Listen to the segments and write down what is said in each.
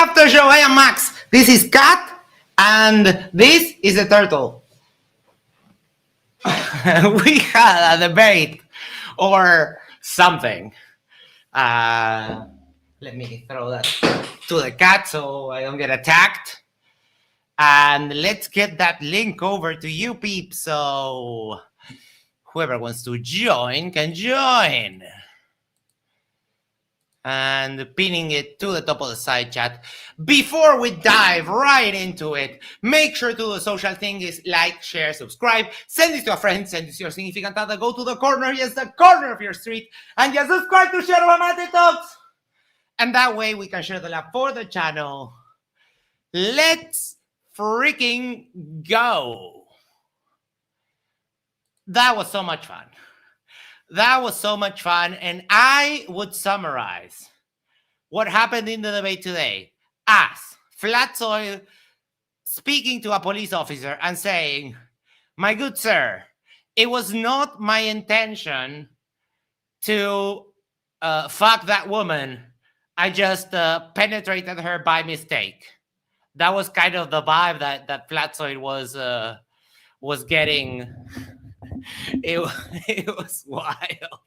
Aftershow. I am Max. This is Kat, and this is the turtle. We had a debate or something. Let me throw that to the cat so I don't get attacked. And let's get that link over to you, peeps. So whoever wants to join can join. And pinning it to the top of the side chat. Before we dive right into it, make sure to do the social thing is like, share, subscribe, send this to a friend, send this to your significant other, go to the corner, yes, the corner of your street, and just subscribe to Yerba Talks. And that way we can share the love for the channel. Let's freaking go. That was so much fun. That was so much fun, and I would summarize what happened in the debate today as Fkatzoid speaking to a police officer and saying, "My good sir, it was not my intention to fuck that woman. I just penetrated her by mistake." That was kind of the vibe that Fkatzoid was getting. It was wild.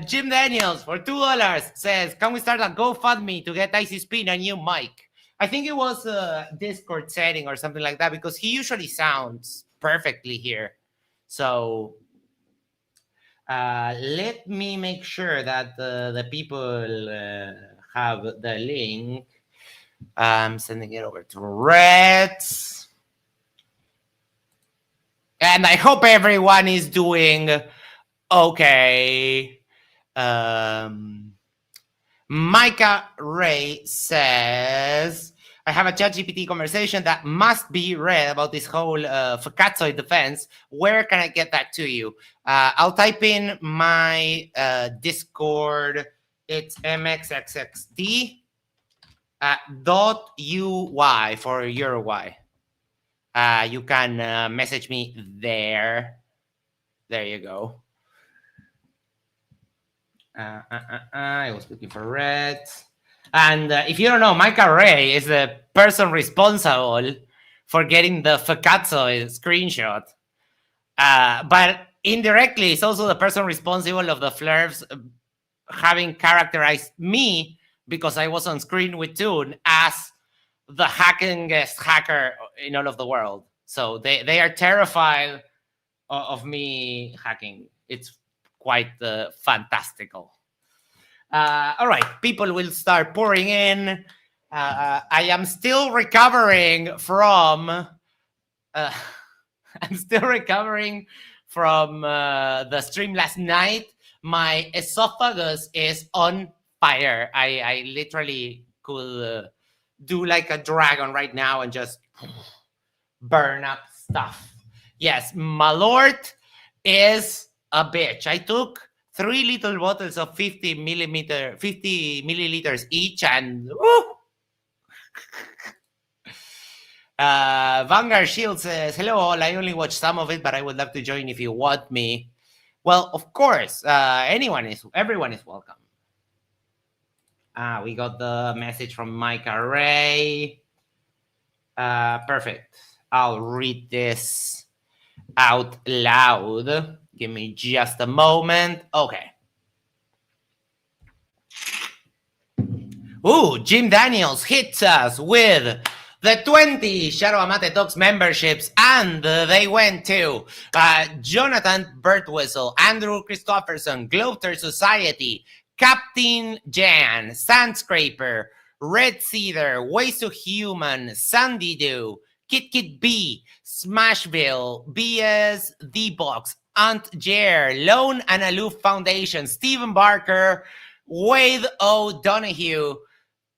Jim Daniels for $2 says, "Can we start a GoFundMe to get Icy Spin a new mic?" I think it was a Discord setting or something like that because he usually sounds perfectly here. So let me make sure that the people have the link. I'm sending it over to Reds. And I hope everyone is doing okay. Micah Ray says, "I have a ChatGPT conversation that must be read about this whole Fkatzoid defense. Where can I get that to you?" I'll type in my Discord. It's mxxd.uy for Uruguay. You can message me there. There you go. I was looking for Reds. And if you don't know, Micah Ray is the person responsible for getting the Fkatzoid screenshot. But indirectly, it's also the person responsible of the Flurfs having characterized me because I was on screen with Toon as the hackingest hacker in all of the world. So they are terrified of me hacking. It's quite fantastical. All right, people will start pouring in. I am still recovering from the stream last night. My esophagus is on fire. I literally could do like a dragon right now and just burn up stuff. Yes, Malort is a bitch. I took 3 little bottles of 50 milliliters each, and Vanguard Shield says, "Hello all, I only watched some of it, but I would love to join if you want me." Well, of course, everyone is welcome. We got the message from Micah Ray. Perfect. I'll read this out loud. Give me just a moment. Okay. Ooh, Jim Daniels hits us with the 20 Shadow Amate Talks memberships, and they went to Jonathan Birtwhistle, Andrew Christopherson, Gloater Society, Captain Jan, Sandscraper, Red Cedar, Ways to Human, Sandy Doo, Kit B, Smashville, BS, D-Box, Aunt Jer, Lone and Aloof Foundation, Stephen Barker, Wade O'Donoghue,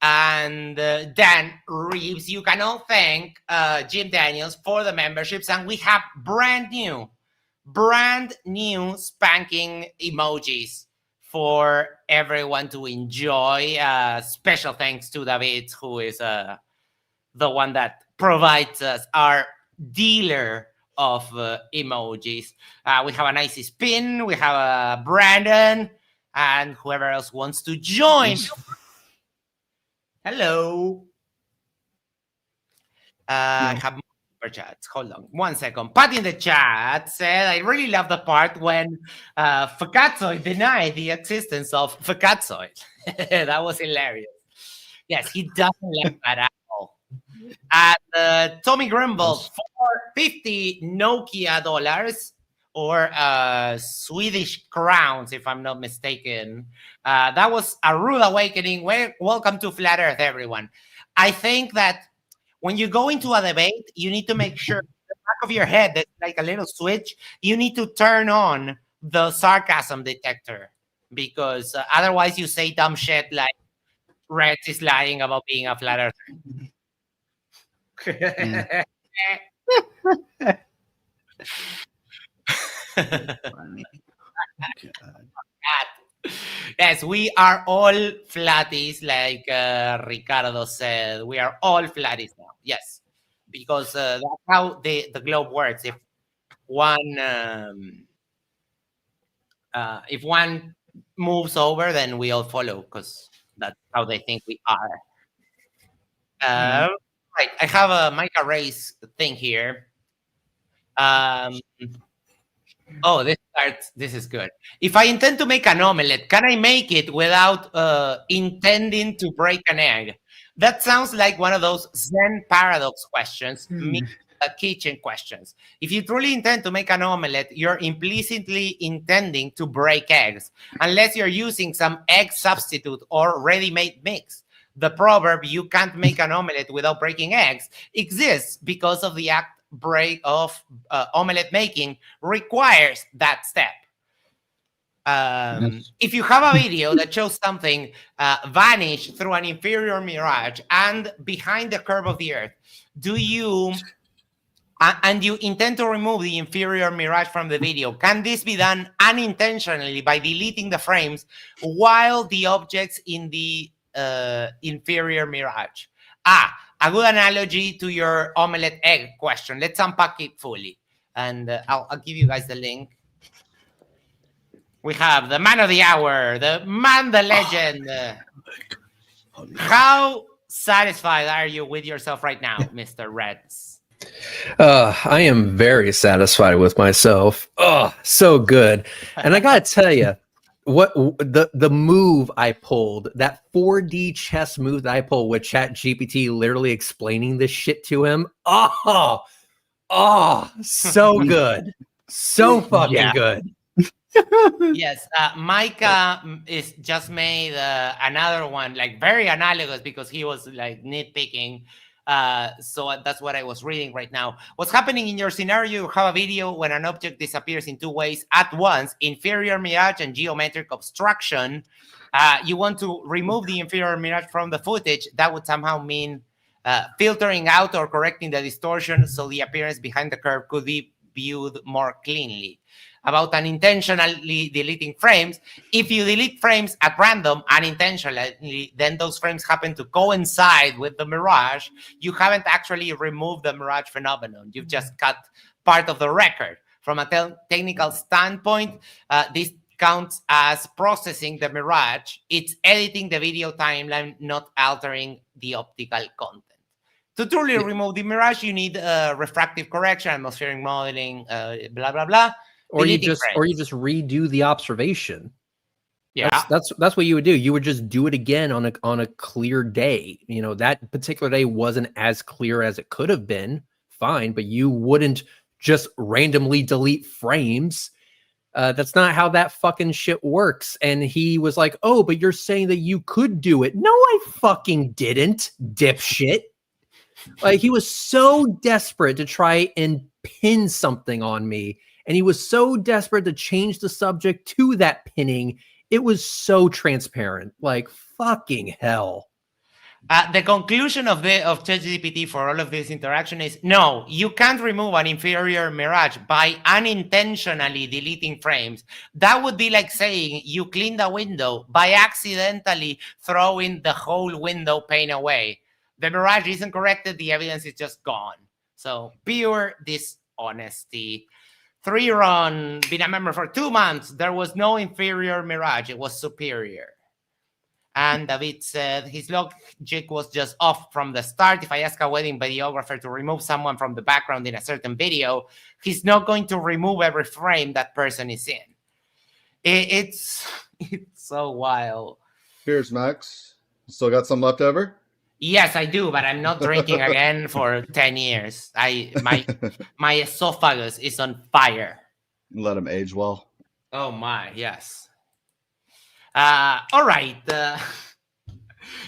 and Dan Reeves. You can all thank Jim Daniels for the memberships, and we have brand new spanking emojis for everyone to enjoy. Special thanks to David, who is the one that provides us our dealer of emojis. We have a nice spin. We have Brandon and whoever else wants to join. Hello. I have more super chats. Hold on 1 second. Pat in the chat said, I really love the part when Fkatzoid denied the existence of Fkatzoid. That was hilarious. Yes, he doesn't like that at all. And Tommy Grimble, 450 Nokia dollars or Swedish crowns, if I'm not mistaken. That was a rude awakening. Welcome to Flat Earth, everyone. I think that when you go into a debate, you need to make sure the back of your head, that's like a little switch, you need to turn on the sarcasm detector because otherwise you say dumb shit like Reds is lying about being a flat earther. Yes, we are all flatties, like Ricardo said. We are all flatties now. Yes, because that's how the globe works. If one moves over, then we all follow because that's how they think we are. Right, I have a Micah Race thing here. Oh, this is good. If I intend to make an omelette, can I make it without intending to break an egg? That sounds like one of those Zen paradox questions, kitchen questions. If you truly intend to make an omelette, you're implicitly intending to break eggs, unless you're using some egg substitute or ready-made mix. The proverb, you can't make an omelette without breaking eggs, exists because of the act of omelette making requires that step. If you have a video that shows something vanish through an inferior mirage and behind the curve of the earth, and you intend to remove the inferior mirage from the video, can this be done unintentionally by deleting the frames while the object's in the inferior mirage? A good analogy to your omelette egg question. Let's unpack it fully. And I'll give you guys the link. We have the man of the hour, the man, the legend. How satisfied are you with yourself right now, Mr. Reds? I am very satisfied with myself. Oh, so good. And I gotta tell you, what the move I pulled, that 4D chess move that I pulled with ChatGPT literally explaining this shit to him. Oh, so good. So fucking good. Yes, Micah is just made another one, like very analogous because he was like nitpicking. So that's what I was reading right now. What's happening in your scenario? You have a video when an object disappears in two ways at once: inferior mirage and geometric obstruction. You want to remove the inferior mirage from the footage. That would somehow mean filtering out or correcting the distortion so the appearance behind the curve could be viewed more cleanly. About unintentionally deleting frames, if you delete frames at random unintentionally, then those frames happen to coincide with the mirage. You haven't actually removed the mirage phenomenon. You've just cut part of the record. From a technical standpoint, this counts as processing the mirage. It's editing the video timeline, not altering the optical content. To truly remove the mirage, you need refractive correction, atmospheric modeling, blah, blah, blah. Or you just redo the observation. Yeah, that's what you would do. You would just do it again on a clear day. You know, that particular day wasn't as clear as it could have been. Fine, but you wouldn't just randomly delete frames. That's not how that fucking shit works. And he was like, "Oh, but you're saying that you could do it." No, I fucking didn't, dipshit. Like, he was so desperate to try and pin something on me. And he was so desperate to change the subject to that pinning. It was so transparent. Like, fucking hell. The conclusion of ChatGPT for all of this interaction is no, you can't remove an inferior mirage by unintentionally deleting frames. That would be like saying you cleaned a window by accidentally throwing the whole window pane away. The mirage isn't corrected, the evidence is just gone. So pure dishonesty. 3-run, been a member for 2 months. There was no inferior mirage, it was superior. And David said his logic was just off from the start. If I ask a wedding videographer to remove someone from the background in a certain video, he's not going to remove every frame that person is in. It's so wild. Cheers, Max. Still got some left over? Yes, I do, but I'm not drinking again for 10 years. My esophagus is on fire. Let them age well. Oh my, yes. All right.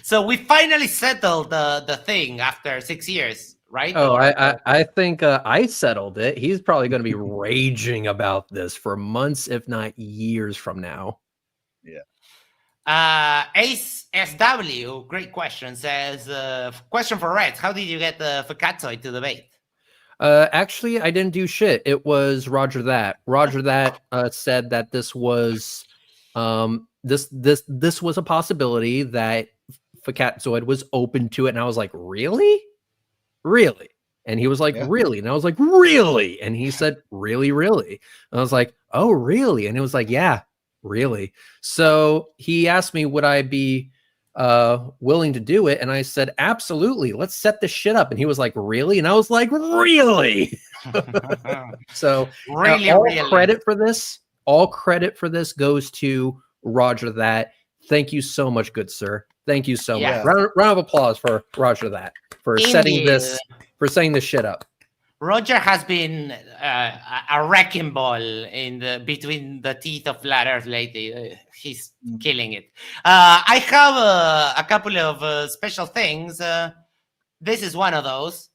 So we finally settled the thing after 6 years, right? Oh, I think I settled it. He's probably going to be raging about this for months, if not years from now. Yeah. Ace SW, great question, says, question for Reds. How did you get the Fkatzoid to debate? Actually, I didn't do shit. It was Roger that. Roger that said that this was this was a possibility, that Fkatzoid was open to it, and I was like, really? And he was like, Yeah. really? And I was like, really? And he said, really? And I was like, oh, really? And it was like, yeah, really. So he asked me, would I be willing to do it? And I said, absolutely. Let's set this shit up. And he was like, really? And I was like, really? So all credit for this goes to Roger that. Thank you so much, good sir. Thank you so much. Round of applause for Roger that, for setting this shit up. Roger has been a wrecking ball between the teeth of flat Earth lately. He's killing it. I have a couple of special things. This is one of those.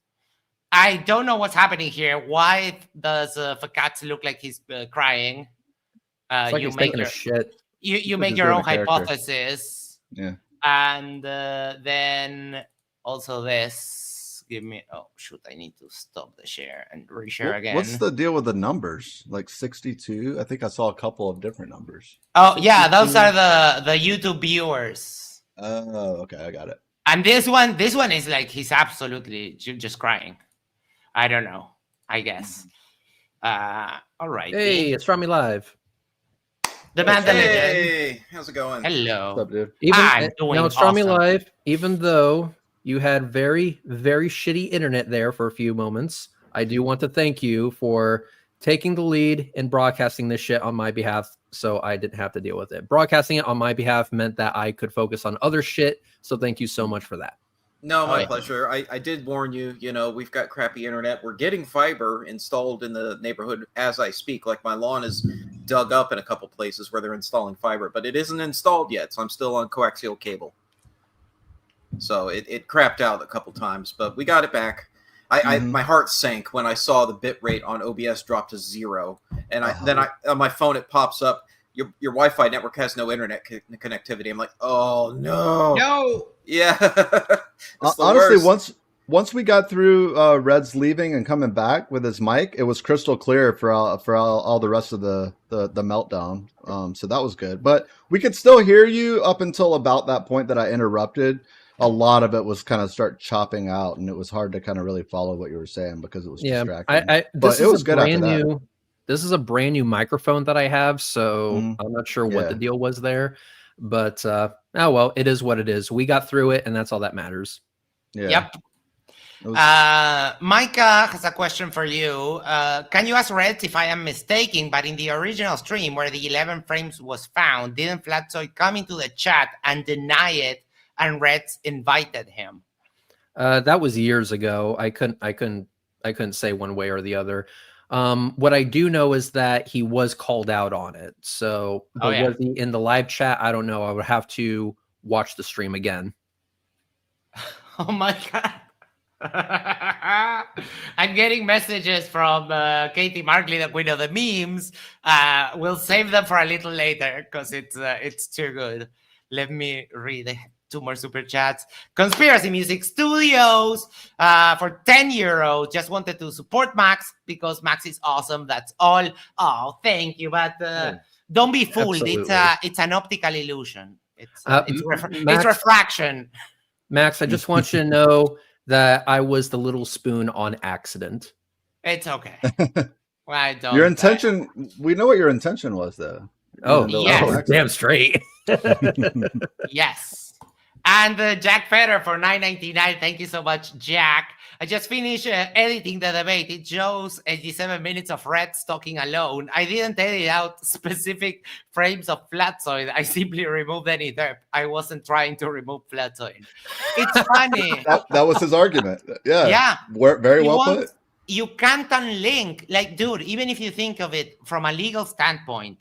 I don't know what's happening here. Why does Fkatz look like he's crying? It's like he's taking a shit. You make your own hypothesis. Yeah. And then also this. Give me. Oh shoot! I need to stop the share and reshare again. What's the deal with the numbers? Like 62? I think I saw a couple of different numbers. Oh 62. Yeah, those are the YouTube viewers. Oh, okay, I got it. And this one is like he's absolutely just crying. I don't know. I guess. All right. Hey, it's from me live. The man, the legend. Hey, how's it going? Hello. What's up, dude? It's from me live. Even though you had very, very shitty internet there for a few moments, I do want to thank you for taking the lead and broadcasting this shit on my behalf, so I didn't have to deal with it. Broadcasting it on my behalf meant that I could focus on other shit, so thank you so much for that. No, my pleasure. I did warn you, we've got crappy internet. We're getting fiber installed in the neighborhood as I speak. Like my lawn is dug up in a couple places where they're installing fiber, but it isn't installed yet, so I'm still on coaxial cable. So it crapped out a couple times, but we got it back. My heart sank when I saw the bit rate on OBS drop to 0. And then on my phone it pops up, your Wi-Fi network has no internet connectivity. I'm like, oh no. Yeah. Honestly, once we got through Red's leaving and coming back with his mic, it was crystal clear for all the rest of the meltdown. So that was good. But we could still hear you up until about that point that I interrupted. A lot of it was kind of start chopping out, and it was hard to kind of really follow what you were saying because it was distracting. But it was good after that. This is a brand new microphone that I have, so I'm not sure what the deal was there. But oh well, it is what it is. We got through it, and that's all that matters. Yeah. Yep. Micah has a question for you. Can you ask Reds if I am mistaken, but in the original stream where the 11 frames was found, didn't Fkatzoid come into the chat and deny it, and Reds invited him? That was years ago. I couldn't say one way or the other. What I do know is that he was called out on it. So was he in the live chat? I don't know. I would have to watch the stream again. Oh my God. I'm getting messages from Katie Markley, the queen of the memes. We'll save them for a little later because it's too good. Let me read 2 more super chats. Conspiracy Music Studios for €10. Just wanted to support Max because Max is awesome. That's all. Oh, thank you. But don't be fooled. Absolutely. It's an optical illusion. It's Max, refraction. Max, I just want you to know that I was the little spoon on accident. It's okay. I don't. Your intention, we know what your intention was, though. Yes. Damn straight. Yes. And Jack Fetter for $9.99. Thank you so much, Jack. I just finished editing the debate. It shows 87 minutes of Reds talking alone. I didn't edit out specific frames of Fkatzoid. I simply removed any derp. I wasn't trying to remove Fkatzoid. It's funny. That was his argument. Yeah. Yeah. Very well put. You can't unlink. Like, dude, even if you think of it from a legal standpoint,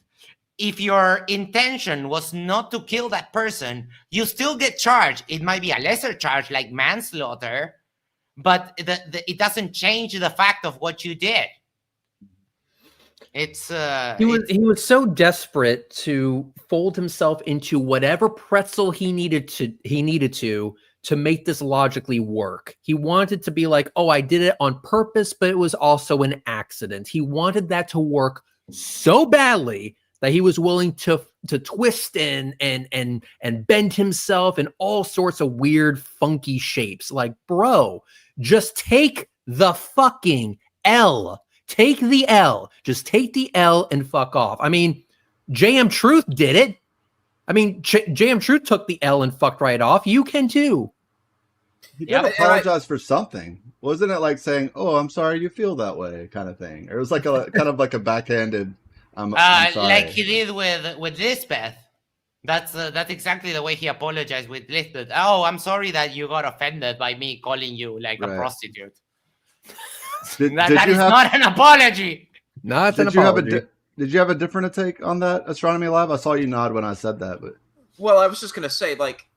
if your intention was not to kill that person, you still get charged. It might be a lesser charge like manslaughter, but it doesn't change the fact of what you did. He was so desperate to fold himself into whatever pretzel he needed to make this logically work. He wanted to be like, oh, I did it on purpose, but it was also an accident. He wanted that to work so badly that he was willing to twist and bend himself in all sorts of weird, funky shapes. Like, bro, just take the fucking L. Take the L. Just take the L and fuck off. I mean, JM Truth did it. I mean, JM Truth took the L and fucked right off. You can too. He did apologize for something. Wasn't it like saying, oh, I'm sorry you feel that way kind of thing? Or it was like a kind of like a backhanded... I'm sorry. Like he did with Lisbeth. That's exactly the way he apologized with Lisbeth. Oh, I'm sorry that you got offended by me calling you like a prostitute. That is not an apology. Not an apology. Did you have a different take on that, Astronomy Lab? I saw you nod when I said that, but well, I was just gonna say, like,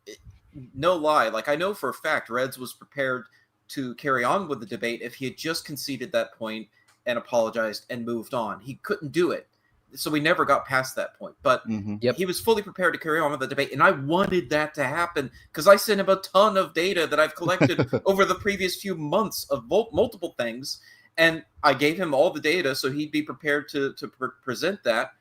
no lie, like I know for a fact Reds was prepared to carry on with the debate if he had just conceded that point and apologized and moved on. He couldn't do it. So we never got past that point, but he was fully prepared to carry on with the debate, and I wanted that to happen because I sent him a ton of data that I've collected over the previous few months of multiple things, and I gave him all the data so he'd be prepared to present that,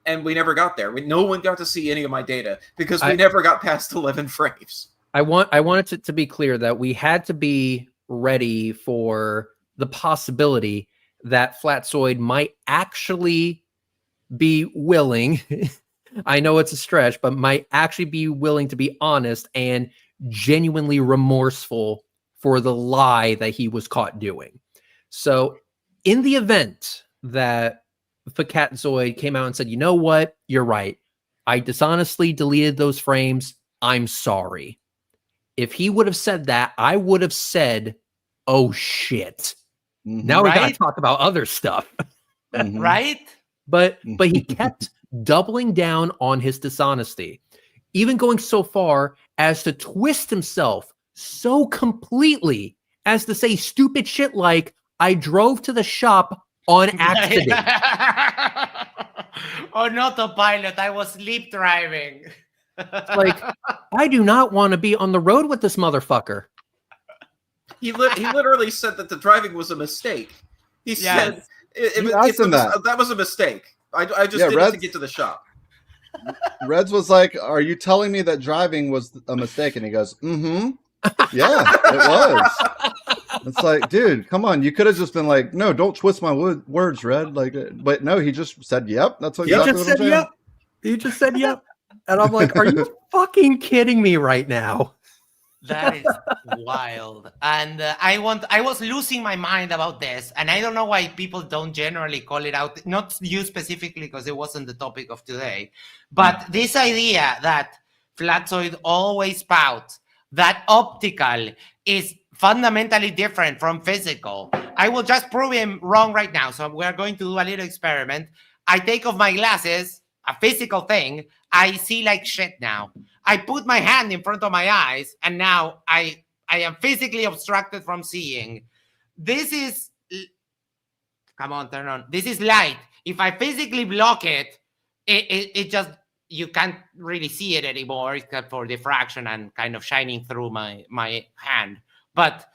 and we never got there. No one got to see any of my data because we never got past 11 frames. I wanted it to be clear that we had to be ready for the possibility that Fkatzoid might actually be willing, I know it's a stretch, but might actually be willing to be honest and genuinely remorseful for the lie that he was caught doing. So in the event that Fkatzoid came out and said, you know what, you're right, I dishonestly deleted those frames, I'm sorry. If he would have said that, I would have said, oh shit. Now we gotta talk about other stuff. Right? But he kept doubling down on his dishonesty, even going so far as to twist himself so completely as to say stupid shit like, I drove to the shop on accident. On autopilot, I was sleep driving. Like, I do not want to be on the road with this motherfucker. He literally said that the driving was a mistake. He said... that was a mistake. I just did it to get to the shop. Reds was like, are you telling me that driving was a mistake? And he goes, yeah, it was. It's like, dude, come on. You could have just been like, no, don't twist my words, Red. Like, but no, he just said, yep. That's what exactly what I'm saying. Yep. He just said, yep. And I'm like, are you fucking kidding me right now? That is wild. And I was losing my mind about this. And I don't know why people don't generally call it out. Not you specifically, because it wasn't the topic of today. But this idea that Fkatzoid always spouts that optical is fundamentally different from physical. I will just prove him wrong right now. So we're going to do a little experiment. I take off my glasses, a physical thing. I see like shit now. I put my hand in front of my eyes, and now I am physically obstructed from seeing. This is... Come on, turn on. This is light. If I physically block it, it just... You can't really see it anymore except for diffraction and kind of shining through my hand. But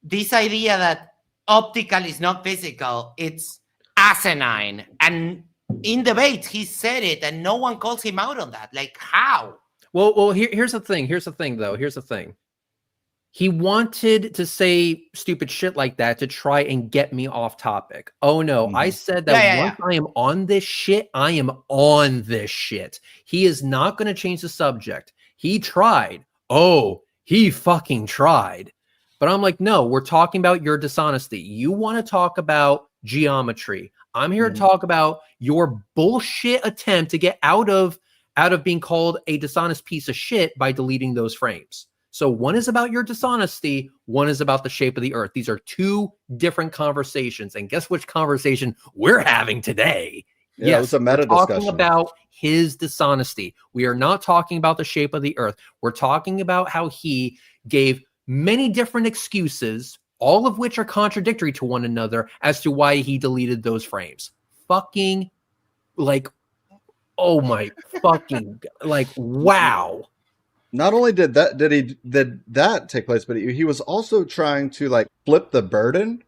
this idea that optical is not physical, it's asinine. And in debates, he said it, and no one calls him out on that. Like, how? Well, here's the thing. Here's the thing. He wanted to say stupid shit like that to try and get me off topic. Oh, no. I said that once I am on this shit, I am on this shit. He is not going to change the subject. He tried oh, he fucking tried. But I'm like, no, we're talking about your dishonesty. You want to talk about geometry. I'm here to talk about your bullshit attempt to get out of being called a dishonest piece of shit by deleting those frames. So one is about your dishonesty, one is about the shape of the earth. These are two different conversations. And guess which conversation we're having today? Yeah, yes, it was a meta we're talking discussion about his dishonesty. We are not talking about the shape of the earth. We're talking about how he gave many different excuses, all of which are contradictory to one another, as to why he deleted those frames. Fucking, like, oh my fucking, like, wow. Not only did that take place, but he was also trying to like flip the burden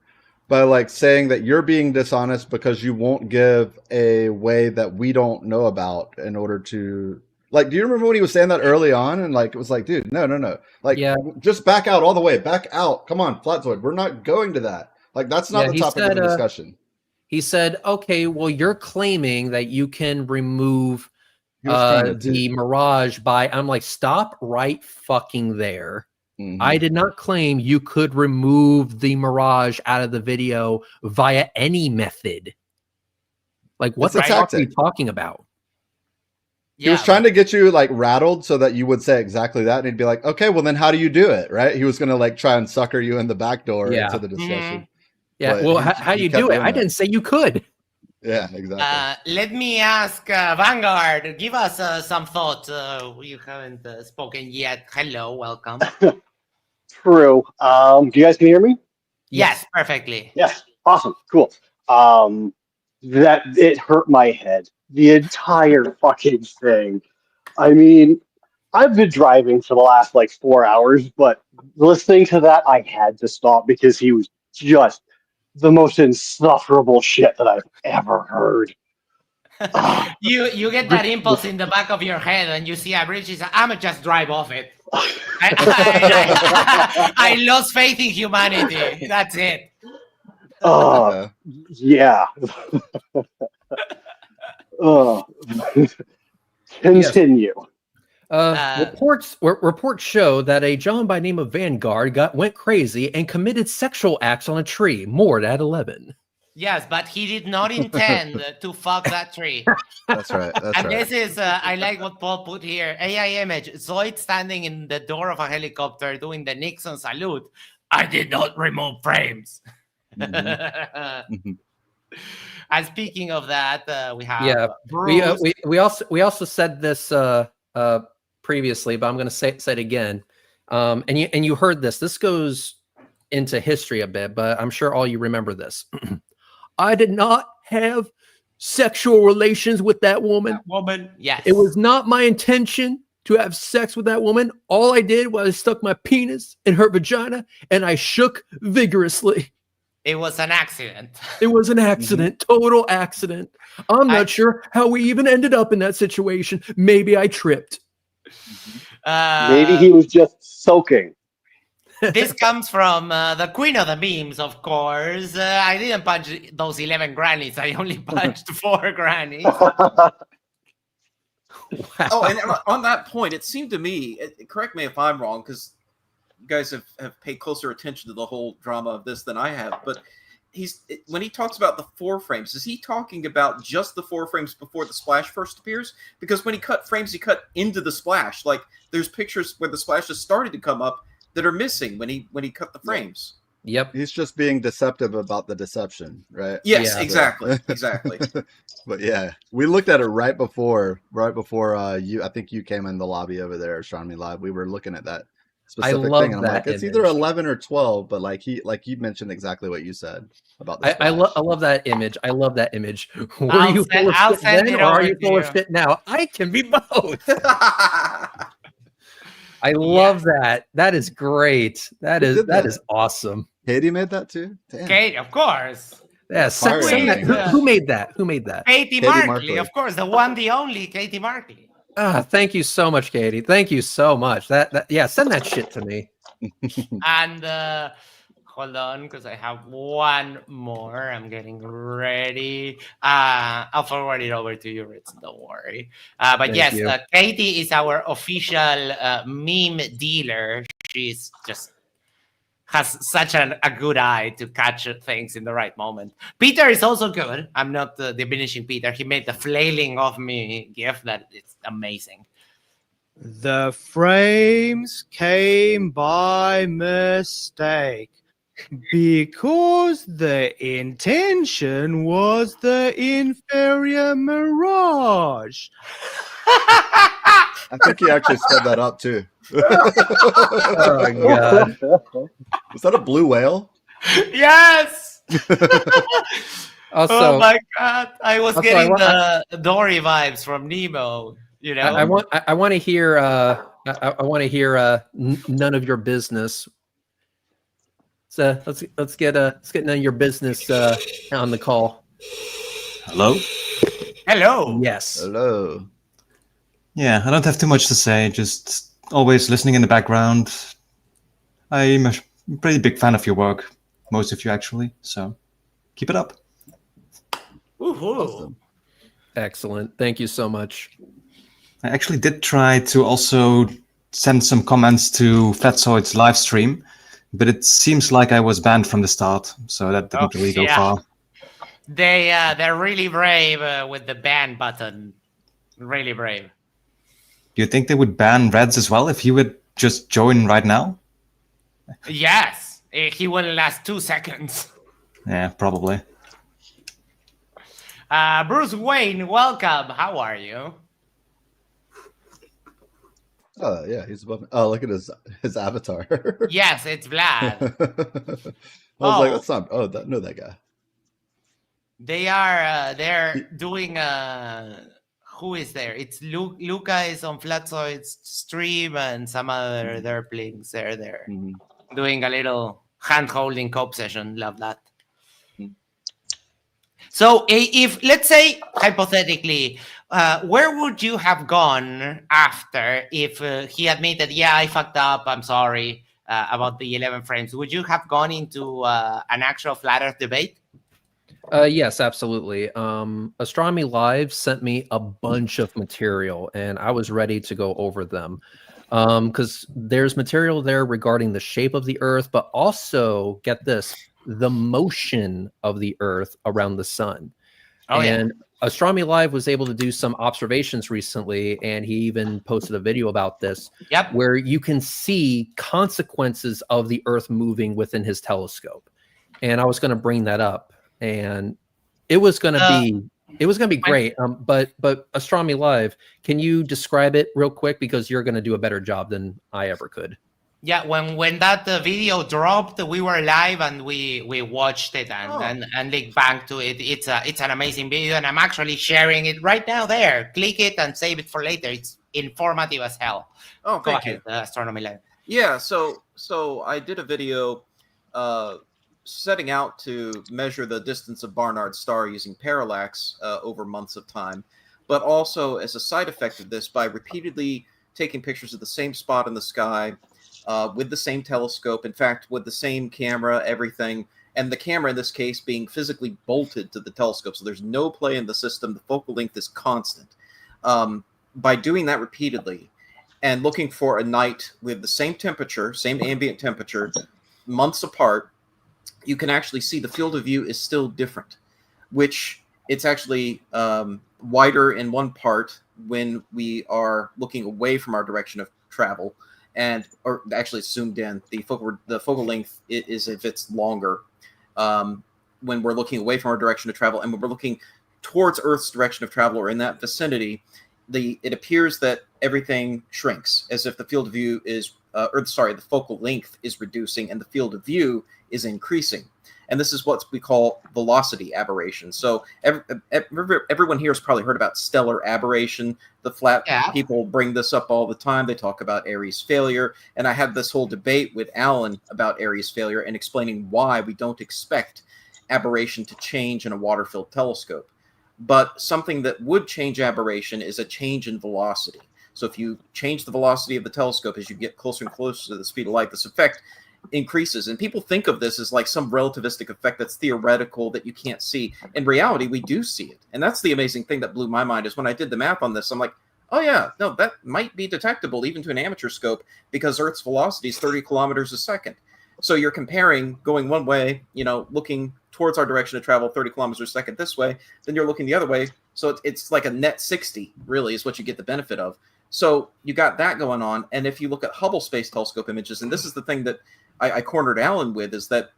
by like saying that you're being dishonest because you won't give a way that we don't know about in order to like. Do you remember when he was saying that early on? And like it was like, dude, no, like just back out all the way, back out. Come on, Fkatzoid, we're not going to that. Like that's not the topic of the discussion. He said, okay, well, you're claiming that you can remove the mirage by, I'm like, stop right fucking there. I did not claim you could remove the mirage out of the video via any method. Like, what the fuck are you talking about? He was trying to get you like rattled so that you would say exactly that, and he'd be like, okay, well then how do you do it? Right? He was going to like try and sucker you in the back door into the discussion. Yeah, well, how do you do it? I didn't say you could. Yeah, exactly. Let me ask Vanguard, give us some thought. You haven't spoken yet. Hello, welcome. True. Do you guys can hear me? Yes, perfectly. Yes. Awesome. Cool. That it hurt my head. The entire fucking thing. I mean, I've been driving for the last like 4 hours, but listening to that, I had to stop because he was just the most insufferable shit that I've ever heard. You get that impulse in the back of your head and you see a bridge, I'ma just drive off it. I lost faith in humanity. That's it. Yeah. Continue. Reports show that a gentleman by the name of Vanguard went crazy and committed sexual acts on a tree, moored at 11. Yes, but he did not intend to fuck that tree. That's right. And this is, I like what Paul put here. AI image, Zoid standing in the door of a helicopter doing the Nixon salute. I did not remove frames. And speaking of that, we have Bruce. we also said this previously, but I'm going to say it again. And you heard this. This goes into history a bit, but I'm sure all you remember this. I did not have sexual relations with that woman. Yes. It was not my intention to have sex with that woman. All I did was I stuck my penis in her vagina and I shook vigorously. It was an accident. It was an accident, total accident. I'm not sure how we even ended up in that situation. Maybe I tripped. Maybe he was just soaking. This comes from the queen of the memes, of course. I didn't punch those 11 grannies. I only punched 4 grannies. Wow. Oh, and on that point, it seemed to me, correct me if I'm wrong, because you guys have paid closer attention to the whole drama of this than I have, but when he talks about the 4 frames, is he talking about just the 4 frames before the splash first appears? Because when he cut frames, he cut into the splash. Like, there's pictures where the splash has started to come up that are missing when he cut the frames. Yep. He's just being deceptive about the deception, right? Yes, yeah, exactly. But yeah, we looked at it right before you. I think you came in the lobby over there, Astronomy Live. We were looking at that specific thing, and I'm like, it's either 11 or 12, but like you mentioned exactly what you said about the I love that image. I love that image. Were you full of shit then, or are you full of shit now? I can be both. I love that. That is great. That is awesome. Katie made that too. Damn. Katie, of course. Yeah, send that. Who made that? Who made that? Katie Markley, of course, the one, the only Katie Markley. Thank you so much, Katie. Thank you so much. That yeah, send that shit to me. And Hold on, because I have one more. I'm getting ready. I'll forward it over to you, Ritz. Don't worry. But Thank yes, you. Katie is our official meme dealer. She's just has such a good eye to catch things in the right moment. Peter is also good. I'm not diminishing Peter. He made the flailing of me gif that it's amazing. The frames came by mistake because the intention was the inferior mirage. I think he actually sped that up too. Oh my god. Was that a blue whale? Yes. Also, Oh my god! I was also, getting the Dory vibes from Nemo. You know, I want to hear I want to hear none of your business. So let's get none of your business on the call. Hello? hello. Yes. Hello. Yeah, I don't have too much to say, just always listening in the background. I'm a pretty big fan of your work, most of you actually, so keep it up. Woohoo. Awesome. Excellent. Thank you so much. I actually did try to also send some comments to Fkatzoid's live stream, but it seems like I was banned from the start, so that didn't really go yeah. far. They're really brave with the ban button. Really brave. Do you think they would ban Reds as well if he would just join right now? Yes, he wouldn't last 2 seconds. Yeah, probably. Bruce Wayne, welcome. How are you? Oh yeah, he's above me. Oh, look at his avatar. Yes, it's Vlad. I was like, that's not. Oh, know that guy. They're doing who is there? It's Luca is on Fkatzoid's stream and some other derplings are there doing a little hand-holding cope session. Love that. So if let's say hypothetically, where would you have gone after if he admitted, yeah, I fucked up, I'm sorry about the 11 frames? Would you have gone into an actual flat Earth debate? Yes, absolutely. Astronomy Live sent me a bunch of material, and I was ready to go over them. Because there's material there regarding the shape of the Earth, but also, get this, the motion of the Earth around the sun. And Astronomy Live was able to do some observations recently, and he even posted a video about this, where you can see consequences of the Earth moving within his telescope. And I was going to bring that up, and it was going to be great. But Astronomy Live, can you describe it real quick, because you're going to do a better job than I ever could? Yeah, when that video dropped, we were live and we watched it and linked back to it. It's an amazing video, and I'm actually sharing it right now. There, click it and save it for later. It's informative as hell. Oh, Go thank ahead, you. Astronomy Live. Yeah, so I did a video setting out to measure the distance of Barnard's star using parallax over months of time, but also as a side effect of this, by repeatedly taking pictures of the same spot in the sky with the same telescope, in fact, with the same camera, everything, and the camera in this case being physically bolted to the telescope, so there's no play in the system, the focal length is constant. By doing that repeatedly and looking for a night with the same temperature, same ambient temperature, months apart, you can actually see the field of view is still different, which it's actually wider in one part when we are looking away from our direction of travel, or actually it's zoomed in. The focal length is if it's longer when we're looking away from our direction of travel, and when we're looking towards Earth's direction of travel or in that vicinity, it appears that everything shrinks, as if the field of view is, the focal length is reducing and the field of view is increasing. And this is what we call velocity aberration. So everyone here has probably heard about stellar aberration. The flat people bring this up all the time. They talk about Airy's failure. And I had this whole debate with Alan about Airy's failure and explaining why we don't expect aberration to change in a water-filled telescope. But something that would change aberration is a change in velocity. So if you change the velocity of the telescope as you get closer and closer to the speed of light, this effect increases. And people think of this as like some relativistic effect that's theoretical that you can't see. In reality, we do see it. And that's the amazing thing that blew my mind is when I did the math on this, I'm like, oh yeah, no, that might be detectable even to an amateur scope because Earth's velocity is 30 kilometers a second. So you're comparing going one way, looking towards our direction of travel 30 kilometers a second this way, then you're looking the other way. So it's like a net 60 really is what you get the benefit of. So you got that going on. And if you look at Hubble Space Telescope images, and this is the thing that I cornered Alan with, is that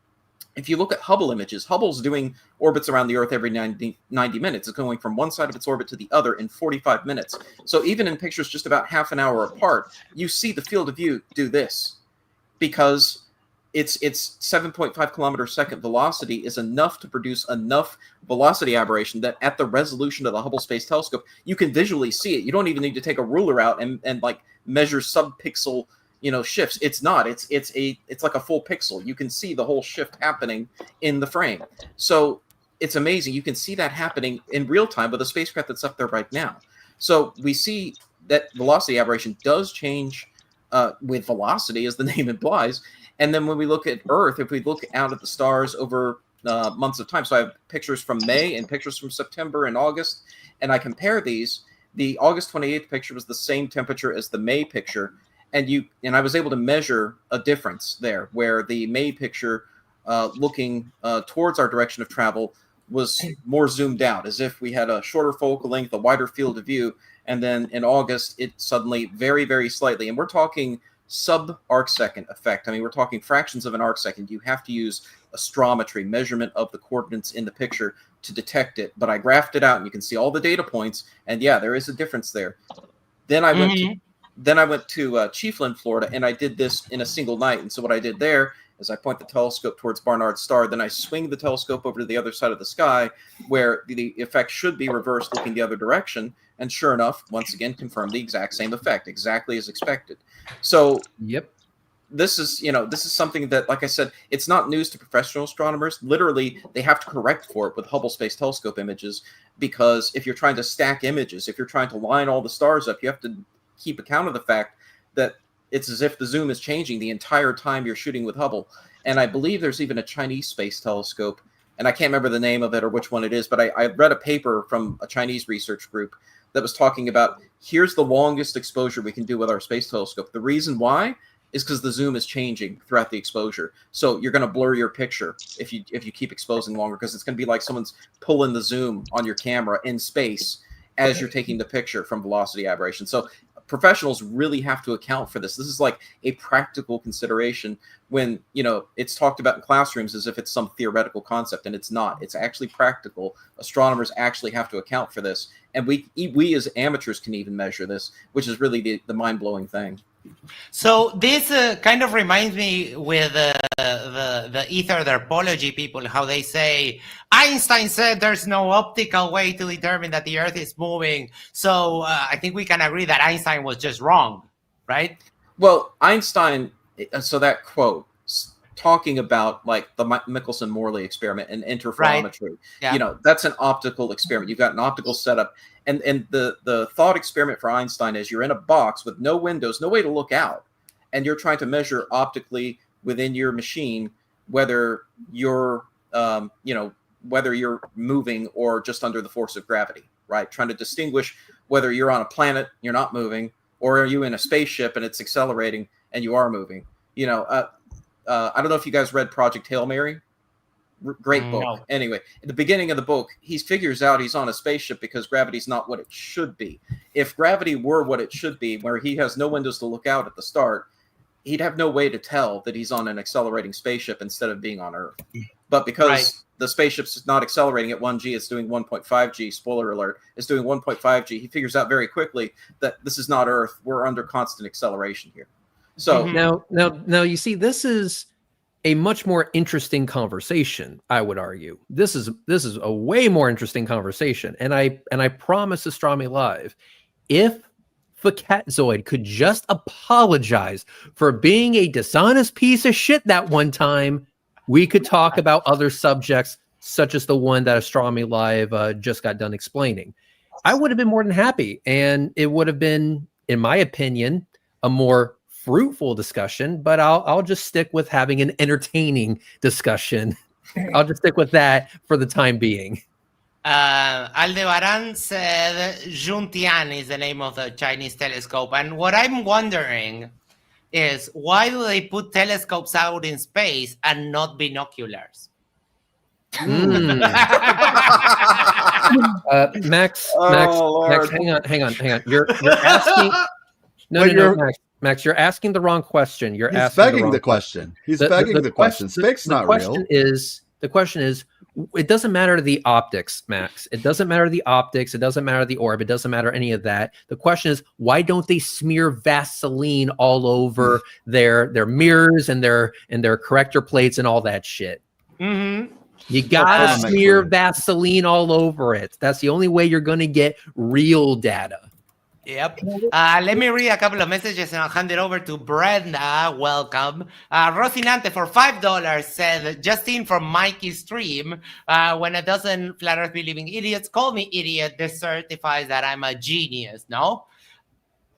if you look at Hubble images, Hubble's doing orbits around the Earth every 90 minutes. It's going from one side of its orbit to the other in 45 minutes. So even in pictures just about half an hour apart, you see the field of view do this because its 7.5 kilometer second velocity is enough to produce enough velocity aberration that at the resolution of the Hubble Space Telescope, you can visually see it. You don't even need to take a ruler out and like measure sub-pixel shifts. It's not. It's like a full pixel. You can see the whole shift happening in the frame. So it's amazing. You can see that happening in real time with a spacecraft that's up there right now. So we see that velocity aberration does change with velocity, as the name implies. And then when we look at Earth, if we look out at the stars over months of time, so I have pictures from May and pictures from September and August, and I compare these. The August 28th picture was the same temperature as the May picture. And I was able to measure a difference there, where the May picture, looking towards our direction of travel, was more zoomed out, as if we had a shorter focal length, a wider field of view. And then in August, it suddenly very, very slightly, and we're talking sub-arc second effect. I mean, we're talking fractions of an arc second. You have to use astrometry, measurement of the coordinates in the picture to detect it. But I graphed it out, and you can see all the data points. And yeah, there is a difference there. Then I went to Chiefland, Florida, and I did this in a single night. And so what I did there is I point the telescope towards Barnard's star, then I swing the telescope over to the other side of the sky where the effect should be reversed looking the other direction. And sure enough, once again, confirmed the exact same effect, exactly as expected. So yep. This is something that, like I said, it's not news to professional astronomers. Literally, they have to correct for it with Hubble Space Telescope images, because if you're trying to stack images, if you're trying to line all the stars up, you have to keep account of the fact that it's as if the zoom is changing the entire time you're shooting with Hubble. And I believe there's even a Chinese space telescope, and I can't remember the name of it or which one it is, but I read a paper from a Chinese research group that was talking about, here's the longest exposure we can do with our space telescope. The reason why is because the zoom is changing throughout the exposure. So you're going to blur your picture if you keep exposing longer, because it's going to be like someone's pulling the zoom on your camera in space as you're taking the picture from velocity aberration. So professionals really have to account for this. This is like a practical consideration when, it's talked about in classrooms as if it's some theoretical concept, and it's not. It's actually practical. Astronomers actually have to account for this. And we as amateurs can even measure this, which is really the mind-blowing thing. So this kind of reminds me with the ether derpology people, how they say Einstein said there's no optical way to determine that the Earth is moving. So I think we can agree that Einstein was just wrong, right? Well, Einstein, so that quote talking about like the Michelson-Morley experiment and interferometry, right. Yeah. That's an optical experiment. You've got an optical setup. And the thought experiment for Einstein is you're in a box with no windows, no way to look out, and you're trying to measure optically within your machine whether you're whether you're moving or just under the force of gravity, right? Trying to distinguish whether you're on a planet, you're not moving, or are you in a spaceship and it's accelerating and you are moving. I don't know if you guys read Project Hail Mary. Great book. No. Anyway, at the beginning of the book, he figures out he's on a spaceship because gravity's not what it should be. If gravity were what it should be, where he has no windows to look out at the start, he'd have no way to tell that he's on an accelerating spaceship instead of being on Earth. But because the spaceship's not accelerating at 1G, it's doing 1.5G, spoiler alert, it's doing 1.5G, he figures out very quickly that this is not Earth. We're under constant acceleration here. So now you see, this is a much more interesting conversation, I would argue. This is a way more interesting conversation. And I promise Astronomy Live, if Fkatzoid could just apologize for being a dishonest piece of shit that one time, we could talk about other subjects, such as the one that Astronomy Live just got done explaining. I would have been more than happy. And it would have been, in my opinion, a more fruitful discussion, but I'll just stick with having an entertaining discussion. I'll just stick with that for the time being. Aldebaran said Juntian is the name of the Chinese telescope. And what I'm wondering is, why do they put telescopes out in space and not binoculars? Max, Oh, Max, Lord. hang on. You're asking. No, Max, you're asking the wrong question. He's begging the question. He's begging the question. Space's not real. The question is, it doesn't matter the optics, Max. It doesn't matter the optics. It doesn't matter the orb. It doesn't matter any of that. The question is, why don't they smear Vaseline all over their mirrors and their corrector plates and all that shit? Mm-hmm. You gotta smear Vaseline all over it. That's the only way you're gonna get real data. Yep. Let me read a couple of messages and I'll hand it over to Brenda. Welcome. Rocinante for $5 said, just in from Mikey's stream, when a dozen flat earth believing idiots call me idiot, this certifies that I'm a genius. No?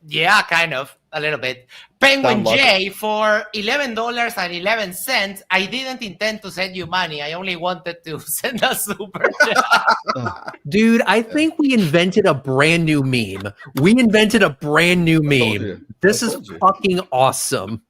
Yeah, kind of. A little bit. Penguin J for $11.11. I didn't intend to send you money. I only wanted to send a super chat. Dude, I think we invented a brand new meme. This is fucking awesome.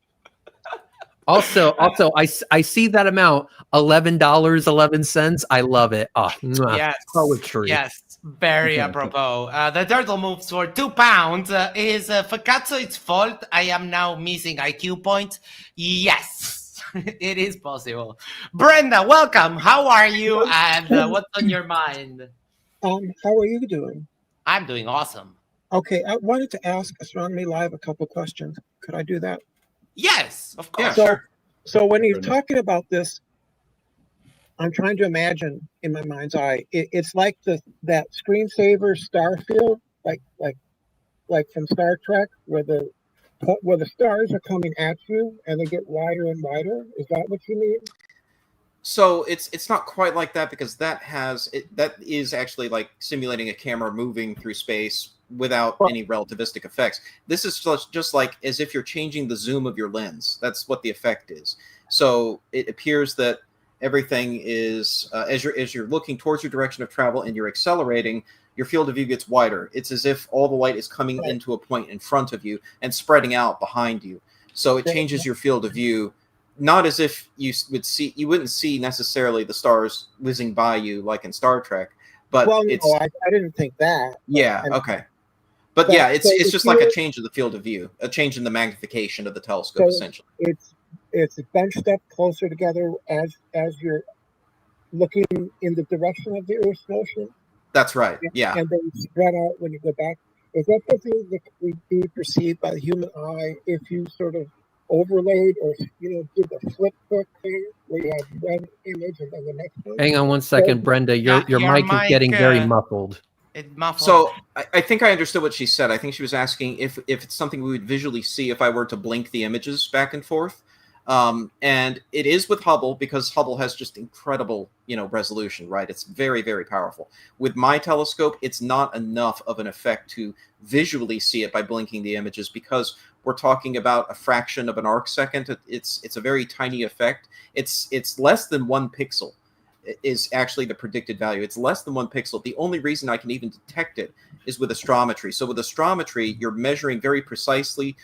Also, I see that amount, $11.11. I love it. Oh, yes, poetry. Yes. Very apropos. The turtle moves for £2. Is Fkatzoid's fault? I am now missing IQ points. Yes, it is possible. Brenda, welcome. How are you? And what's on your mind? How are you doing? I'm doing awesome. Okay, I wanted to ask Astronomy Live a couple questions. Could I do that? Yes, of course. Yeah, so when you're talking about this, I'm trying to imagine in my mind's eye. It's like that screensaver star field, like from Star Trek, where the stars are coming at you and they get wider and wider. Is that what you mean? So it's not quite like that, because that is actually like simulating a camera moving through space without any relativistic effects. This is just like as if you're changing the zoom of your lens. That's what the effect is. So it appears that everything is as you're looking towards your direction of travel and you're accelerating, your field of view gets wider. It's as if all the light is coming into a point in front of you and spreading out behind you. So it changes your field of view, not as if you wouldn't see necessarily the stars whizzing by you like in Star Trek, but I didn't think that. Yeah, okay. But yeah, it's just like a change of the field of view, a change in the magnification of the telescope, essentially. It's bunched up closer together as you're looking in the direction of the Earth's motion. That's right. Yeah. And then spread out when you go back. Is that something that would be perceived by the human eye if you sort of overlaid or did the flip book thing where you have one image and then the next one? Hang on one second, Brenda. Your mic is getting very muffled. So I think I understood what she said. I think she was asking if it's something we would visually see if I were to blink the images back and forth. And it is with Hubble, because Hubble has just incredible, resolution, right? It's very, very powerful. With my telescope, it's not enough of an effect to visually see it by blinking the images, because we're talking about a fraction of an arc second. It's a very tiny effect. It's less than 1 pixel is actually the predicted value. It's less than 1 pixel. The only reason I can even detect it is with astrometry. So with astrometry, you're measuring very precisely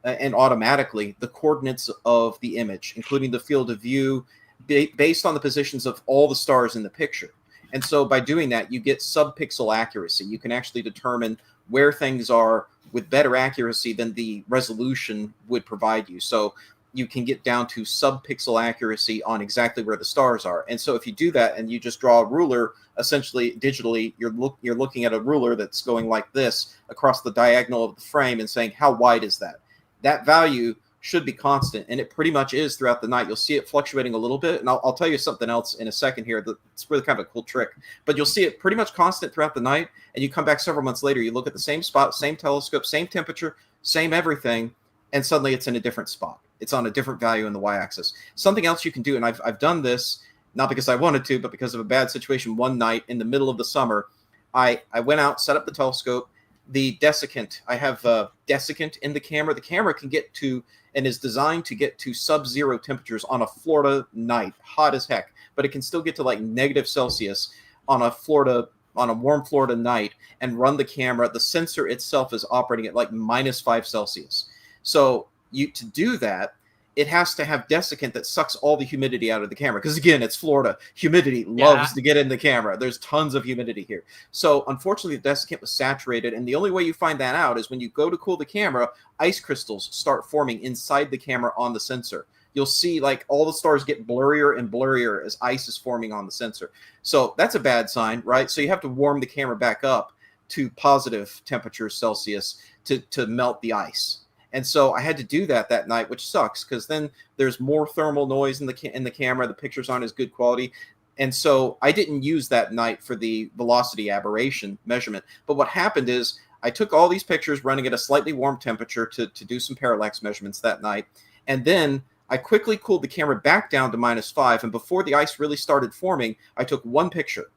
and automatically the coordinates of the image, including the field of view, based on the positions of all the stars in the picture. And so by doing that, you get sub-pixel accuracy. You can actually determine where things are with better accuracy than the resolution would provide you. So you can get down to sub-pixel accuracy on exactly where the stars are. And so if you do that and you just draw a ruler, essentially digitally, you're looking at a ruler that's going like this across the diagonal of the frame and saying, how wide is that? That value should be constant, and it pretty much is throughout the night. You'll see it fluctuating a little bit, and I'll tell you something else in a second here that's really kind of a cool trick. But you'll see it pretty much constant throughout the night, and you come back several months later, you look at the same spot, same telescope, same temperature, same everything, and suddenly it's in a different spot. It's on a different value in the y-axis. Something else you can do, and I've done this, not because I wanted to, but because of a bad situation one night in the middle of the summer. I went out, set up the telescope, the desiccant. I have desiccant in the camera. The camera can get to and is designed to get to sub-zero temperatures on a Florida night, hot as heck, but it can still get to like -Celsius on a warm Florida night and run the camera. The sensor itself is operating at like -5 Celsius. So to do that, it has to have desiccant that sucks all the humidity out of the camera. Because again, it's Florida. Humidity loves to get in the camera. There's tons of humidity here. So unfortunately, the desiccant was saturated. And the only way you find that out is when you go to cool the camera, ice crystals start forming inside the camera on the sensor. You'll see like all the stars get blurrier and blurrier as ice is forming on the sensor. So that's a bad sign, right? So you have to warm the camera back up to positive temperatures Celsius to melt the ice. And so I had to do that night, which sucks because then there's more thermal noise in the camera. The pictures aren't as good quality. And so I didn't use that night for the velocity aberration measurement. But what happened is I took all these pictures running at a slightly warm temperature to do some parallax measurements that night. And then I quickly cooled the camera back down to -5. And before the ice really started forming, I took one picture